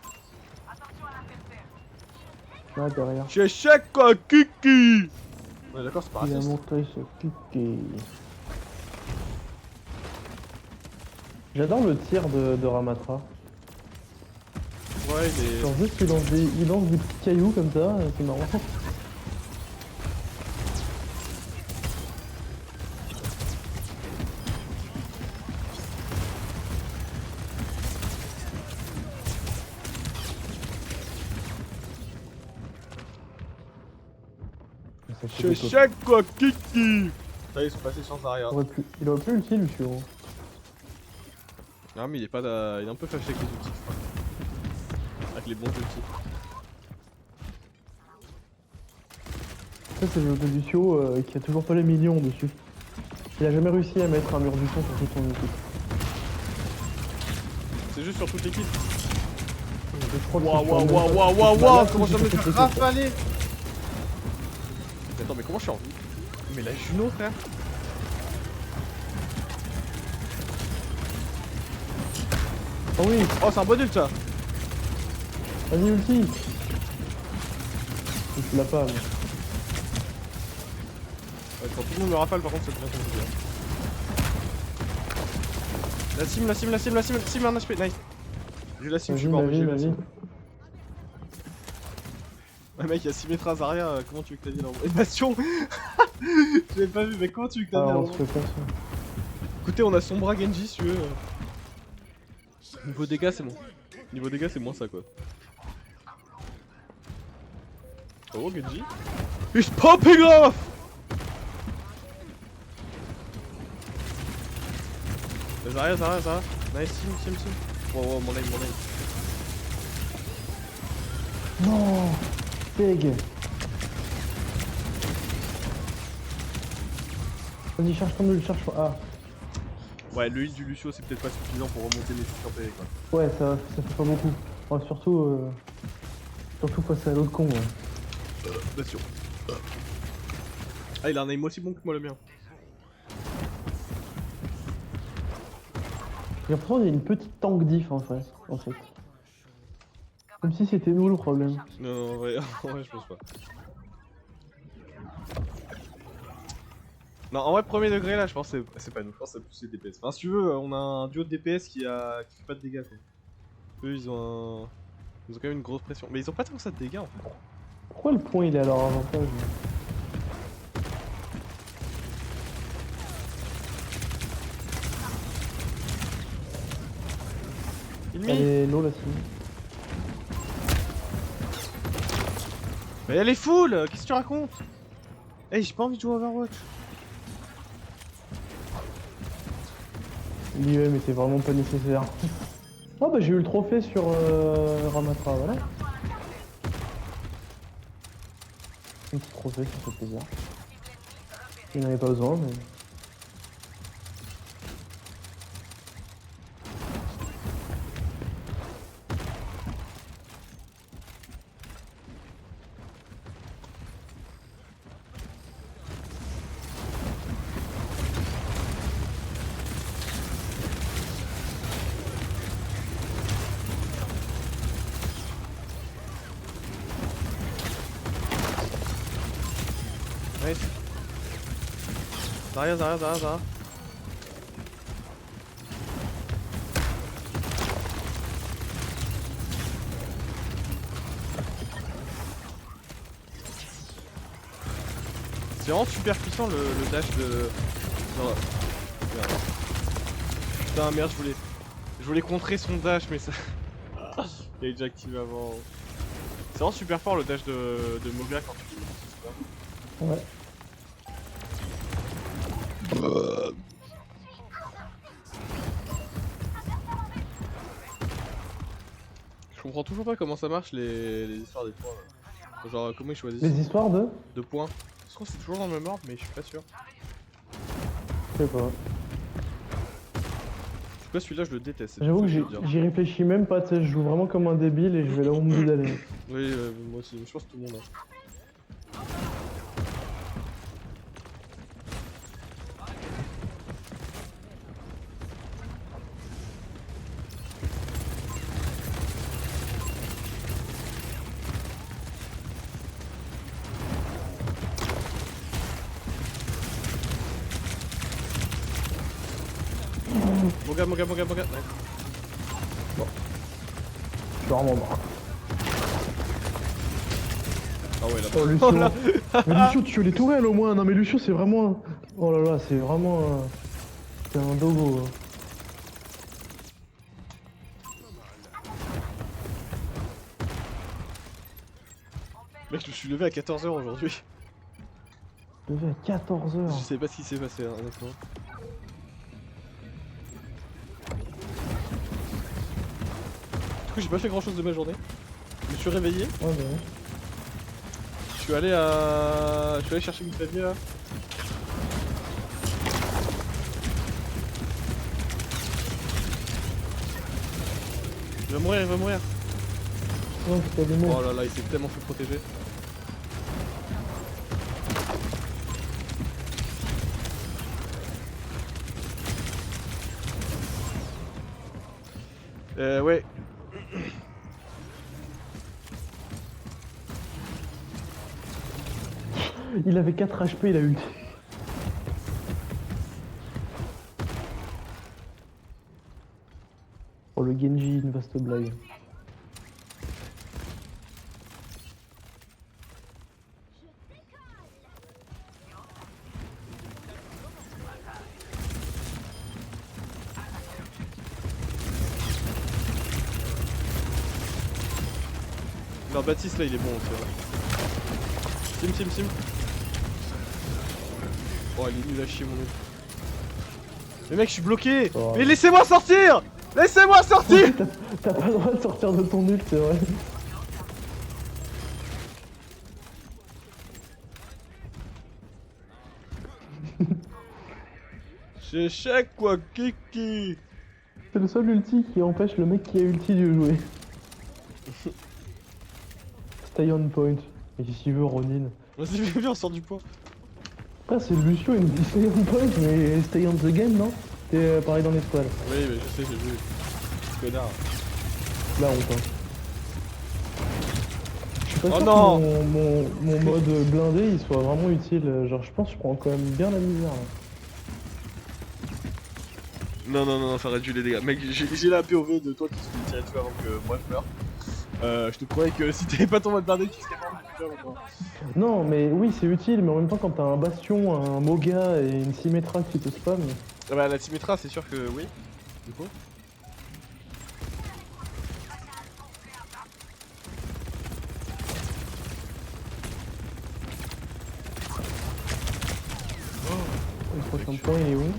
Là, derrière. J'ai échec quoi, Kiki. Ouais, d'accord, c'est pas Il a raciste. montré ce cliquet. J'adore le tir de Ramatra. Ouais, il est. Genre juste il lance des petits cailloux comme ça, c'est marrant. Ça fait J'ai des potes. échec quoi, Kiki. Ça y est, ils sont passés sans arrière. Il aurait pu ulti Lucio. Ah, mais il est pas. Il est un peu fâché avec les outils, je crois. Avec les bons outils. Ça c'est le jeu de Lucio qui a toujours pas les millions dessus. Il a jamais réussi à mettre un mur du son sur toute son équipe. C'est juste sur toute l'équipe. Je crois que Waouh, c'est sur waouh, le waouh, même waouh, poste. waouh, Bah, là, waouh, c'est comment ça sur me toute fait l'équipe. rafaler. Attends, mais comment je suis en vie? Mais la Juno, frère. Oh oui, Oh, c'est un bon ult ça. vas-y ulti. Tu l'as pas mais... Ouais, quand tout le monde me rafale, par contre, ça devient compliqué. La sim, la sim, la sim, la sim, sim, un HP, nice. J'ai la sim, je suis mort, mais j'ai eu la sim. Ouais, mec, il y a 6 mètres à Zarya, comment tu veux que t'as dit là? Et Bastion. Je l'ai pas vu, mais comment tu veux que t'as dit Ah, là? on se fait pas ça. Écoutez, on a Sombra Genji si tu veux. Niveau dégâts, c'est bon. Niveau dégâts, c'est moins ça quoi. Oh, Genji. He's popping off! Zarya, Zarya, Zarya. Nice, sim. Wow, mon aim. Non, Peg. Vas-y, charge ton ult, charge. Ah, Ouais, le heal du Lucio, c'est peut-être pas suffisant pour remonter les trucs en PV quoi. ouais, ça fait pas beaucoup. Ouais, surtout face à l'autre con. Ouais. Bastion. Ah, il a un aim aussi bon que moi le mien. J'ai l'impression qu'il y a une petite tank diff en fait. Comme si c'était nous le problème. Non, en vrai, je pense pas. Non, en vrai, premier degré là, je pense que c'est pas nous, je pense que c'est plus les DPS. Enfin, si tu veux, on a un duo de DPS qui fait pas de dégâts quoi. Eux, ils ont quand même une grosse pression. Mais ils ont pas tant que ça de dégâts en fait. Pourquoi le point il est à leur avantage? Il Elle est low la sim. Mais elle est full. Qu'est-ce que tu racontes? Hey, j'ai pas envie de jouer à Overwatch. L'IEM était vraiment pas nécessaire. Oh bah j'ai eu le trophée sur Ramatra, voilà. Un petit trophée, ça fait plaisir. Il n'en avait pas besoin mais... Nice. Zarya. C'est vraiment super puissant le dash de... Non, merde. Putain, merde, je voulais contrer son dash, mais ça... Il est déjà activé avant. C'est vraiment super fort le dash de Moga quand tu... Ouais. Je comprends toujours pas comment ça marche les histoires des points là. Genre comment ils choisissent Les histoires de... points. Je trouve que c'est toujours dans le même ordre mais je suis pas sûr. Je sais pas. En tout cas celui-là je le déteste. J'avoue que j'y réfléchis même pas, tu sais, je joue vraiment comme un débile et je vais là où on me dit d'aller. Oui, moi aussi, je pense que tout le monde a. Mon gars. Ouais. Je suis vraiment mort. Ah ouais, là. Oh, Lucio. Mais Lucio, tu tues les tourelles au moins. Non, mais Lucio, c'est vraiment. Oh là là, c'est vraiment. C'est un dogo. Hein. Mec, je me suis levé à 14h aujourd'hui. Levé à 14h. Je sais pas ce qui s'est passé, hein, honnêtement. Du coup, j'ai pas fait grand chose de ma journée. Je me suis réveillé. Ouais, bah ouais. Je suis allé chercher une clavier là. Il va mourir. Non, c'est pas des mots. Oh là là, il s'est tellement fait protéger. Ouais. Il avait 4 HP, il a ulti. Oh, le Genji, une vaste blague. Non, Baptiste là, il est bon aussi. Ouais. Sim. Oh, il est nul à chier, mon nez. Mais mec, je suis bloqué. Oh. Mais laissez-moi sortir. Laissez-moi sortir. T'as pas le droit de sortir de ton ult, c'est vrai. J'échec quoi, Kiki. C'est le seul ulti qui empêche le mec qui a ulti de jouer. Stay on point. Et si veut Ronin. Vas-y, viens, on sort du point. Après c'est Lucio, il me dit stay on point, mais stay on the game, non? T'es pareil dans l'étoile. Oui, mais je sais, j'ai vu. Connard. Là on tente. Je suis pas Oh sûr non que mon mode blindé il soit vraiment utile. Genre je pense que je prends quand même bien la misère là. Non, ça réduit les dégâts. Mec, j'ai la POV de toi qui se fait tirer dessus avant que moi je meure. Je te promets que si t'avais pas ton mode blindé, tu serais mort depuis déjà longtemps. Non mais oui c'est utile, mais en même temps quand t'as un bastion, un Moga et une Symmetra qui te spam. Ah bah la Symmetra, c'est sûr que oui. Du coup. Le prochain point il est où?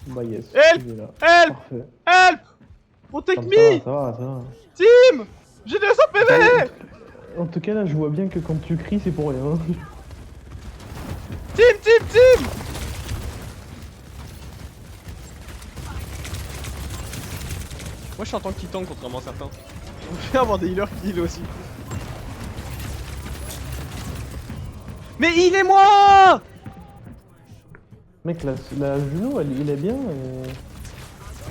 Bah yes, Help il est là. Help Parfait. Help Protect Comme me ça va. Team J'ai 200 PV En tout cas là je vois bien que quand tu cries c'est pour rien. Team Moi je suis en tant que tank contrairement à certains. On peut avoir des healers qui heal aussi. Mais il est moi. Mec la Juno il est bien et...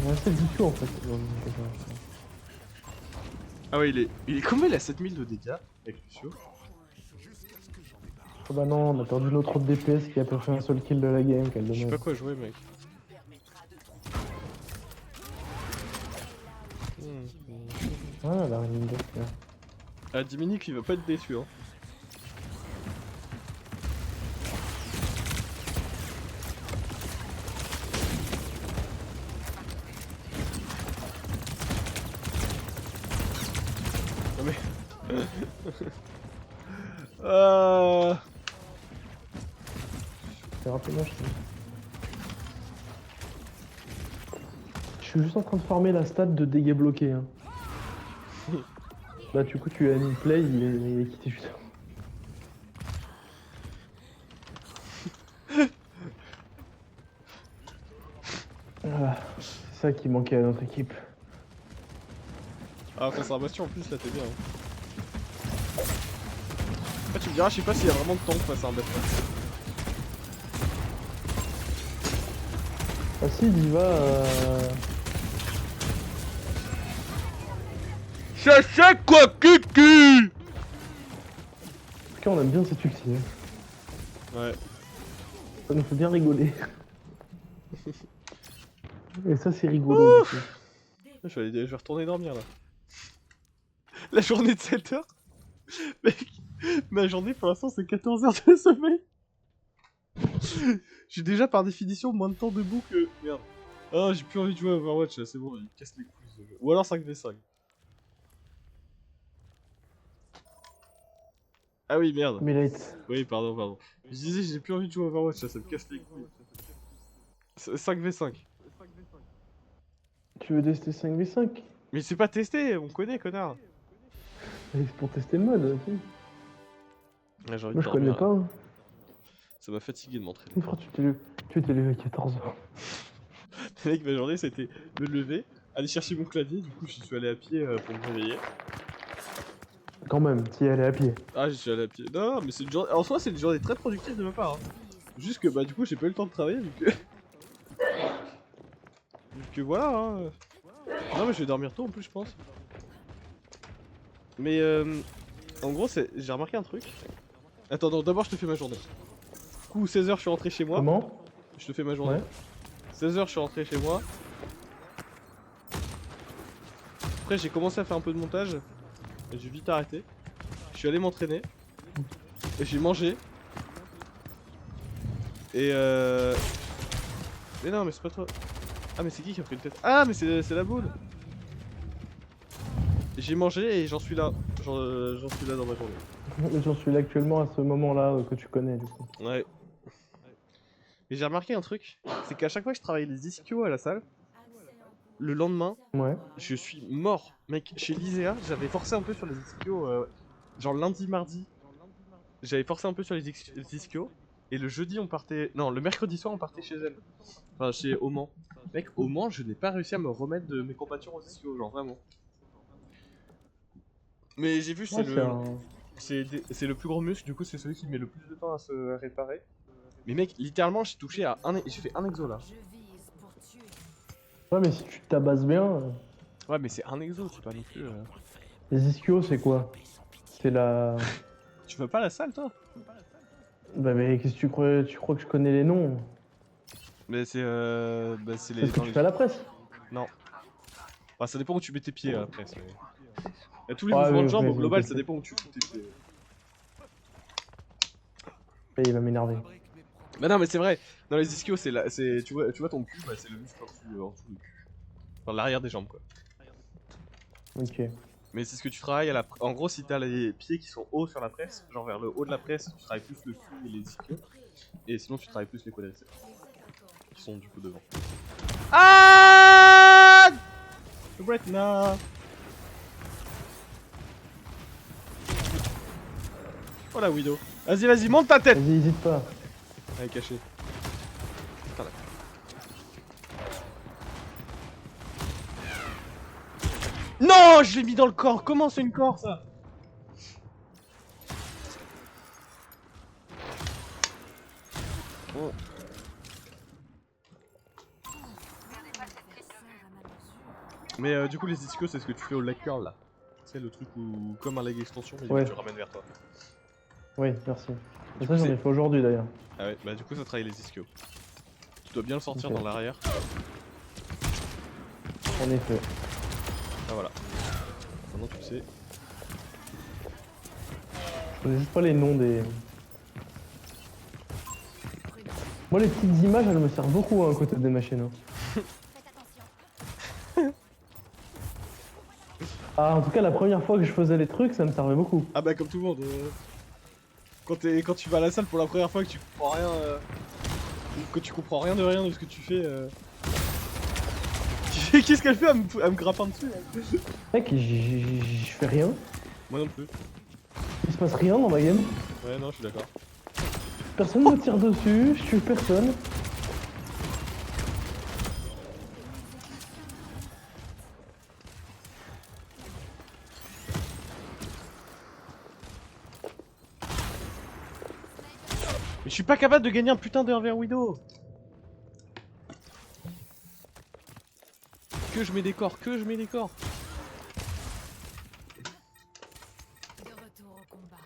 Elle est assez vicieux en fait. Ah ouais il est combien il a 7000 de dégâts avec Lucio. Oh bah non, on a perdu notre autre DPS qui a pas fait un seul kill de la game, quel Je sais dommage. pas quoi jouer mec. Ah la running deck là. Ah Dominique il va pas être déçu hein. Non mais... C'est rapidement je sais. Je suis juste en train de farmer la stat de dégâts bloqués hein. Bah du coup tu as mis play, il est quitté juste. Voilà, c'est ça qui manquait à notre équipe. Ah face à un bastion en plus là t'es bien hein. Ah, tu me diras je sais pas s'il y a vraiment de tank face à un bastion. Ah si, il y va Chacha quoi Kiki. En tout cas on aime bien cette ulti hein. Ouais. Ça nous fait bien rigoler. Et ça, c'est rigolo. Du coup. Je vais retourner dormir là. La journée de 7 heures. Mec, ma journée pour l'instant c'est 14 heures de sommeil. J'ai déjà par définition moins de temps debout que... Merde. Ah, j'ai plus envie de jouer à Overwatch là, c'est bon, il me casse les couilles ce jeu. Ou alors 5v5. Ah oui, merde. Millet. Oui, pardon. Je disais, j'ai plus envie de jouer à Overwatch là, ça me casse les couilles. 5v5. Tu veux tester 5v5? Mais c'est pas testé, on connaît, connard. C'est pour tester le mode. Ok. Ah, j'ai envie Moi, de je connais dormir, pas. là. Hein. Ça m'a fatigué de m'entraîner. Frère, tu t'es levé à 14h. Mec, ma journée c'était me lever, aller chercher mon clavier, du coup je suis allé à pied pour me réveiller. Quand même, t'y es allé à pied. Ah, je suis allé à pied. Non, mais c'est une journée... En soi, c'est une journée très productive de ma part. Hein. Juste que bah du coup j'ai pas eu le temps de travailler vu que... vu que voilà hein. Non mais je vais dormir tôt en plus je pense. Mais en gros j'ai remarqué un truc. Attends, non, d'abord je te fais ma journée. Du coup 16h je suis rentré chez moi. Comment? Je te fais ma journée. Ouais. 16h je suis rentré chez moi. Après j'ai commencé à faire un peu de montage. Et j'ai vite arrêté. Je suis allé m'entraîner. Et j'ai mangé. Et Mais non mais c'est pas toi. Ah mais c'est qui a pris une tête? Ah mais c'est la boule. J'ai mangé et j'en suis là. J'en suis là dans ma journée. J'en suis là actuellement à ce moment-là que tu connais, du coup. Ouais. Et j'ai remarqué un truc. C'est qu'à chaque fois que je travaillais les ischios à la salle, le lendemain, Ouais. je suis mort. Mec, chez l'ISEA, j'avais forcé un peu sur les ischios. Genre lundi, mardi. J'avais forcé un peu sur les ischios. Et le jeudi, on partait. Non, le mercredi soir, on partait chez elle. Enfin, chez Oman. Mec, Oman, je n'ai pas réussi à me remettre de mes courbatures aux ischios, genre vraiment. Mais j'ai vu, c'est Ouais, le. un... C'est le plus gros muscle, du coup, c'est celui qui met le plus de temps à se réparer. Mais mec, littéralement, j'ai touché à un. J'ai fait un exo là. Ouais, mais si tu tabasses bien, Ouais, mais c'est un exo, c'est pas non plus. les ischios, c'est quoi? C'est la... Tu vas pas à la salle, toi? Bah, mais qu'est-ce que tu crois? Tu crois que je connais les noms? Mais c'est. Bah, c'est les. C'est ce que tu fais à la presse? Non. Bah, ça dépend où tu mets tes pieds après. Et tous les Ouais, mouvements oui, de jambes, oui, au global, oui, ça oui. dépend où tu fous tes pieds. Et il va m'énerver. Bah, non, mais c'est vrai. Dans les ischios, c'est la... tu vois ton cul, bah, c'est le muscle en dessous du cul. Enfin, l'arrière des jambes, quoi. Ok. Mais c'est ce que tu travailles à la. En gros, si t'as les pieds qui sont hauts sur la presse, genre vers le haut de la presse, tu travailles plus le cul et les ischios. Et sinon, tu travailles plus les quadriceps. Qui sont du coup devant. Ah! Bretna! Oh la Widow. Vas-y, monte ta tête! Vas-y, hésite pas. Elle est cachée. Putain, là. Non! Je l'ai mis dans le corps! Comment c'est une corps ça? Oh. Mais du coup les ischios c'est ce que tu fais au leg curl là. C'est le truc où comme un leg extension mais Ouais. tu ramènes vers toi. Oui, merci. Du Ça, coup, j'en c'est- ai fait aujourd'hui d'ailleurs. Ah ouais, bah du coup ça travaille les ischios. Tu dois bien le sortir Ok. dans l'arrière. En effet. Ah voilà. Maintenant tu le sais. Je connais juste pas les noms des... Moi, les petites images, elles me servent beaucoup hein, à côté des machines. Hein. Ah, en tout cas, la première fois que je faisais les trucs, ça me servait beaucoup. Ah bah comme tout le monde. Quand tu vas à la salle pour la première fois que tu comprends rien. Que tu comprends rien de ce que tu fais. Qu'est-ce qu'elle fait à me grappin dessus hein. Mec, je fais rien. Moi non plus. Il se passe rien dans ma game. Ouais non je suis d'accord. Personne me tire dessus, je tue personne. Mais je suis pas capable de gagner un putain de 1v1 Widow. Que je mets des corps, que je mets des corps. De retour au combat.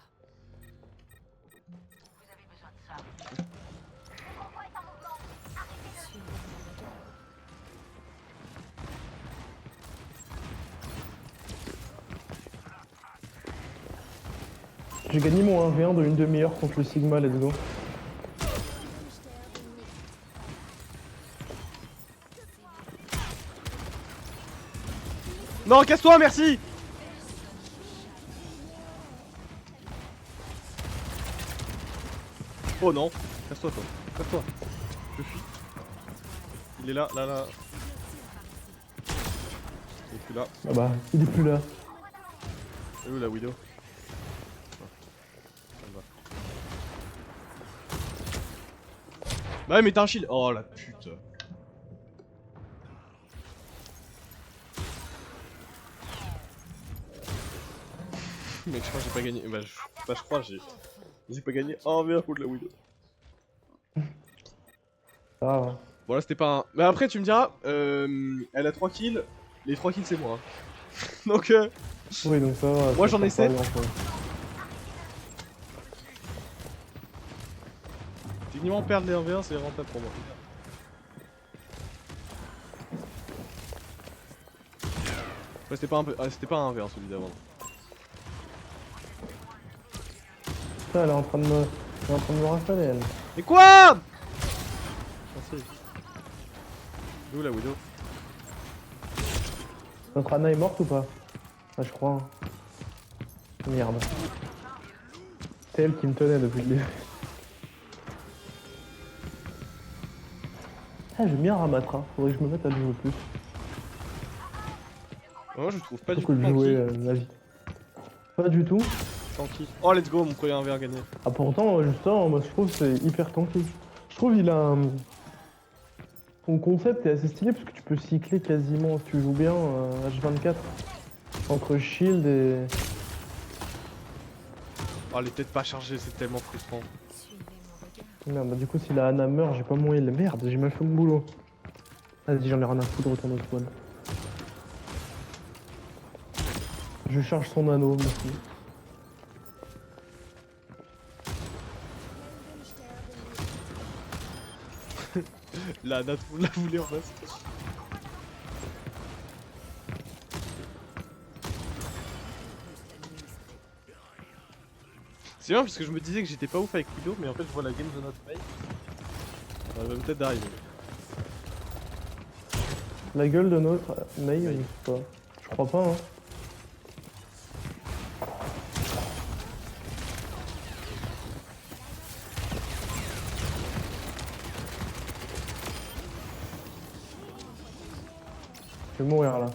J'ai gagné mon 1v1 de une demi-heure contre le Sigma, let's go. Non, casse-toi, merci. Oh non, casse-toi toi, casse-toi. Je fuis. Il est là, là, là. Il est plus là. Ah bah, il est plus là. Elle est où la Widow? Ah, bah ouais mais t'as un shield. Oh la pute. Mec je crois que j'ai pas gagné. Bah je crois j'ai pas gagné 1v1 contre la Widow. Ah ouais. Bon là c'était pas un... Mais après tu me diras, elle a 3 kills. Les 3 kills c'est moi. Hein. Donc Oui, donc ça va. moi ça j'en ai sert pas 7. à grand-chose. Techniquement perdre les 1v1 c'est rentable pour moi. Ouais, c'était pas un peu... ah, c'était pas un 1v1 celui d'avant. Putain, elle est en train de me rafaler, elle. Mais quoi? Merci. D'où la Widow? Notre Anna est morte ou pas? Ah, je crois. Hein. Merde. C'est elle qui me tenait depuis le début. Ah, j'aime bien Ramatra. Faudrait que je me mette à le jouer plus. Moi je trouve pas du Faut tout que le jouer tanky. la vie. Pas du tout. Tanky. Oh let's go, mon premier 1v1 gagné. Ah, pourtant, justement, moi je trouve que c'est hyper tanky. Je trouve il a un... Son concept est assez stylé parce que tu peux cycler quasiment, si tu joues bien, H24. Entre shield et... Oh les têtes pas chargées, c'est tellement frustrant. Suivez mon regard. Merde, bah du coup si la Anna meurt, j'ai pas moyen de... Merde, j'ai mal fait mon boulot. Vas-y, j'en ai rien à foutre, retourne au spawn. Je charge son anneau, merci. La Nat la voulait en face. C'est bien parce que je me disais que j'étais pas ouf avec Widow, mais en fait je vois la game de notre mec. Ça va peut-être d'arriver. La gueule de notre Mei, je sais pas. Je crois pas, hein. Je vais mourir là.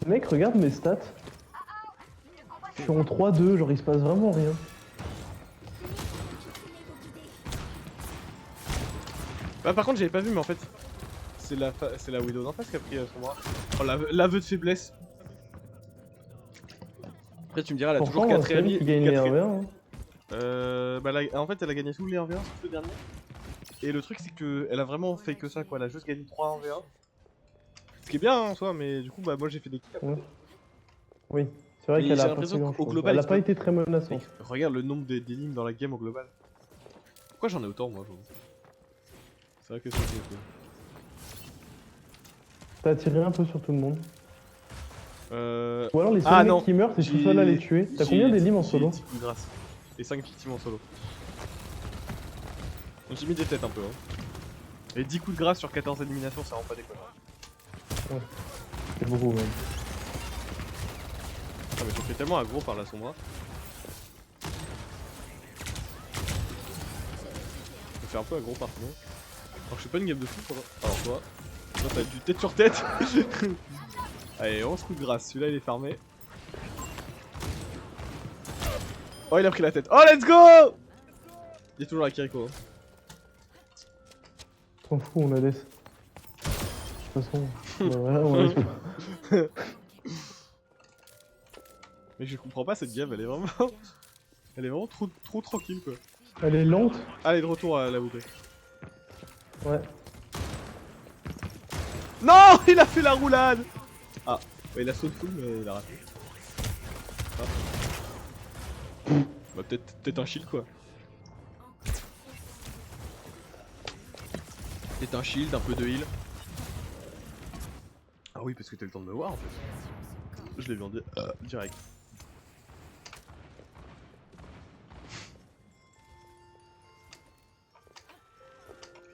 Mec, regarde mes stats. Je suis en 3-2, genre il se passe vraiment rien. Bah par contre j'avais pas vu mais en fait c'est la Widow d'en face qui a pris son bras. Oh l'aveu de faiblesse. Après tu me diras elle a toujours Pourtant, 4 c'est elle amis. qui gagne les 1v1. Hein. Bah en fait elle a gagné tous les 1v1 sauf le dernier. Et le truc c'est que elle a vraiment fait que ça quoi, elle a juste gagné 3 1v1. Ce qui est bien hein, en soi mais du coup bah moi j'ai fait des kills. Ouais. Oui, c'est vrai Mais qu'elle j'ai a l'impression pas, qu'au grand-chose. global, Elle a il se pas passe- été très menaçante. Mec, regarde le nombre d'énigmes dans la game au global. Pourquoi j'en ai autant moi j'avoue. C'est vrai que c'est cool. T'as attiré un peu sur tout le monde. Ou alors les seuls Ah, mecs non. qui meurent, c'est tout J'ai- seul à les tuer. T'as j'ai combien d'énigmes en 10 solo? coups de grâce. Et 5 victimes en solo. Donc j'ai mis des têtes un peu hein. Et 10 coups de grâce sur 14 éliminations ça rend pas déconnant. C'est beaucoup, même. Ah mais je fais tellement aggro par la sombra. Je fais un peu aggro par sinon. Alors je fais pas une game de fou pendant. Alors toi t'as du tête sur tête. Allez 11 coups de grâce, celui-là il est farmé. Oh il a pris la tête. Oh let's go. Il est toujours à Kiriko. Hein. T'en fous, on la laisse. De toute façon, voilà, on la laisse pas. Mais je comprends pas cette game, elle est vraiment. Elle est vraiment trop tranquille quoi. Elle est lente. Allez de retour à la bouteille. Ouais. Non, il a fait la roulade. Ah, bah, il a sauté full mais il a raté. Ah. Bah peut-être un shield quoi. Et un shield, un peu de heal. Ah oui, parce que t'as le temps de me voir en fait. Je l'ai vu en direct.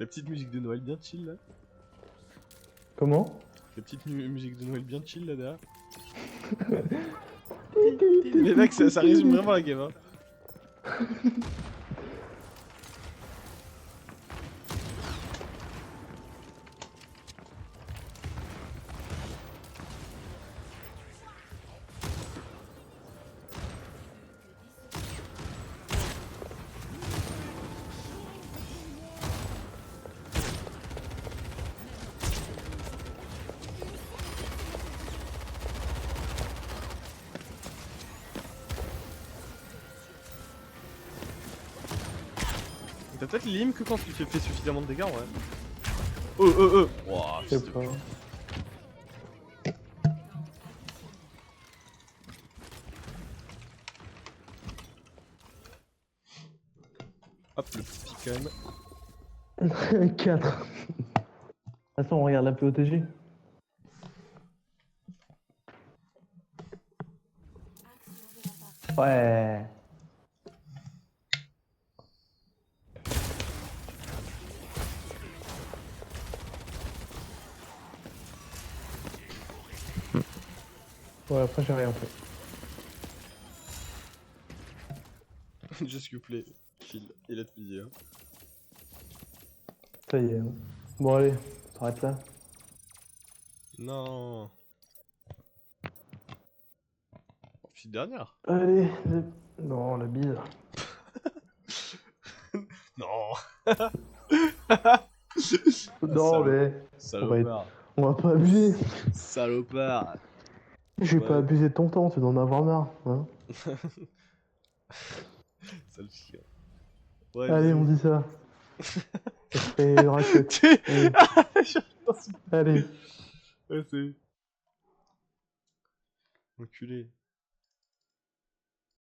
La petite musique de Noël bien chill là. Comment? La petite musique de Noël bien chill là derrière. Les mecs, ça résume vraiment la game hein. T'as peut-être l'im que quand tu fais suffisamment de dégâts ouais. Wouah, Je sais pas. Hop, le petit quand même. 4. Attends, on regarde la POTG. Ouais. Ouais, après j'ai rien fait. Just you play, chill, et let me dire. Ça y est. Hein. Bon allez, on s'arrête là. Non. Petite dernière. Allez, non, la bise. Non. Non mais, Salopard. on va pas abuser. Salopard. Je vais Ouais. pas abuser de ton temps, tu dois en avoir marre. Hein. Sale chien. Ouais, Allez, bisous. on dit ça. Ça fait une raclette. Allez. Ouais, c'est... Enculé.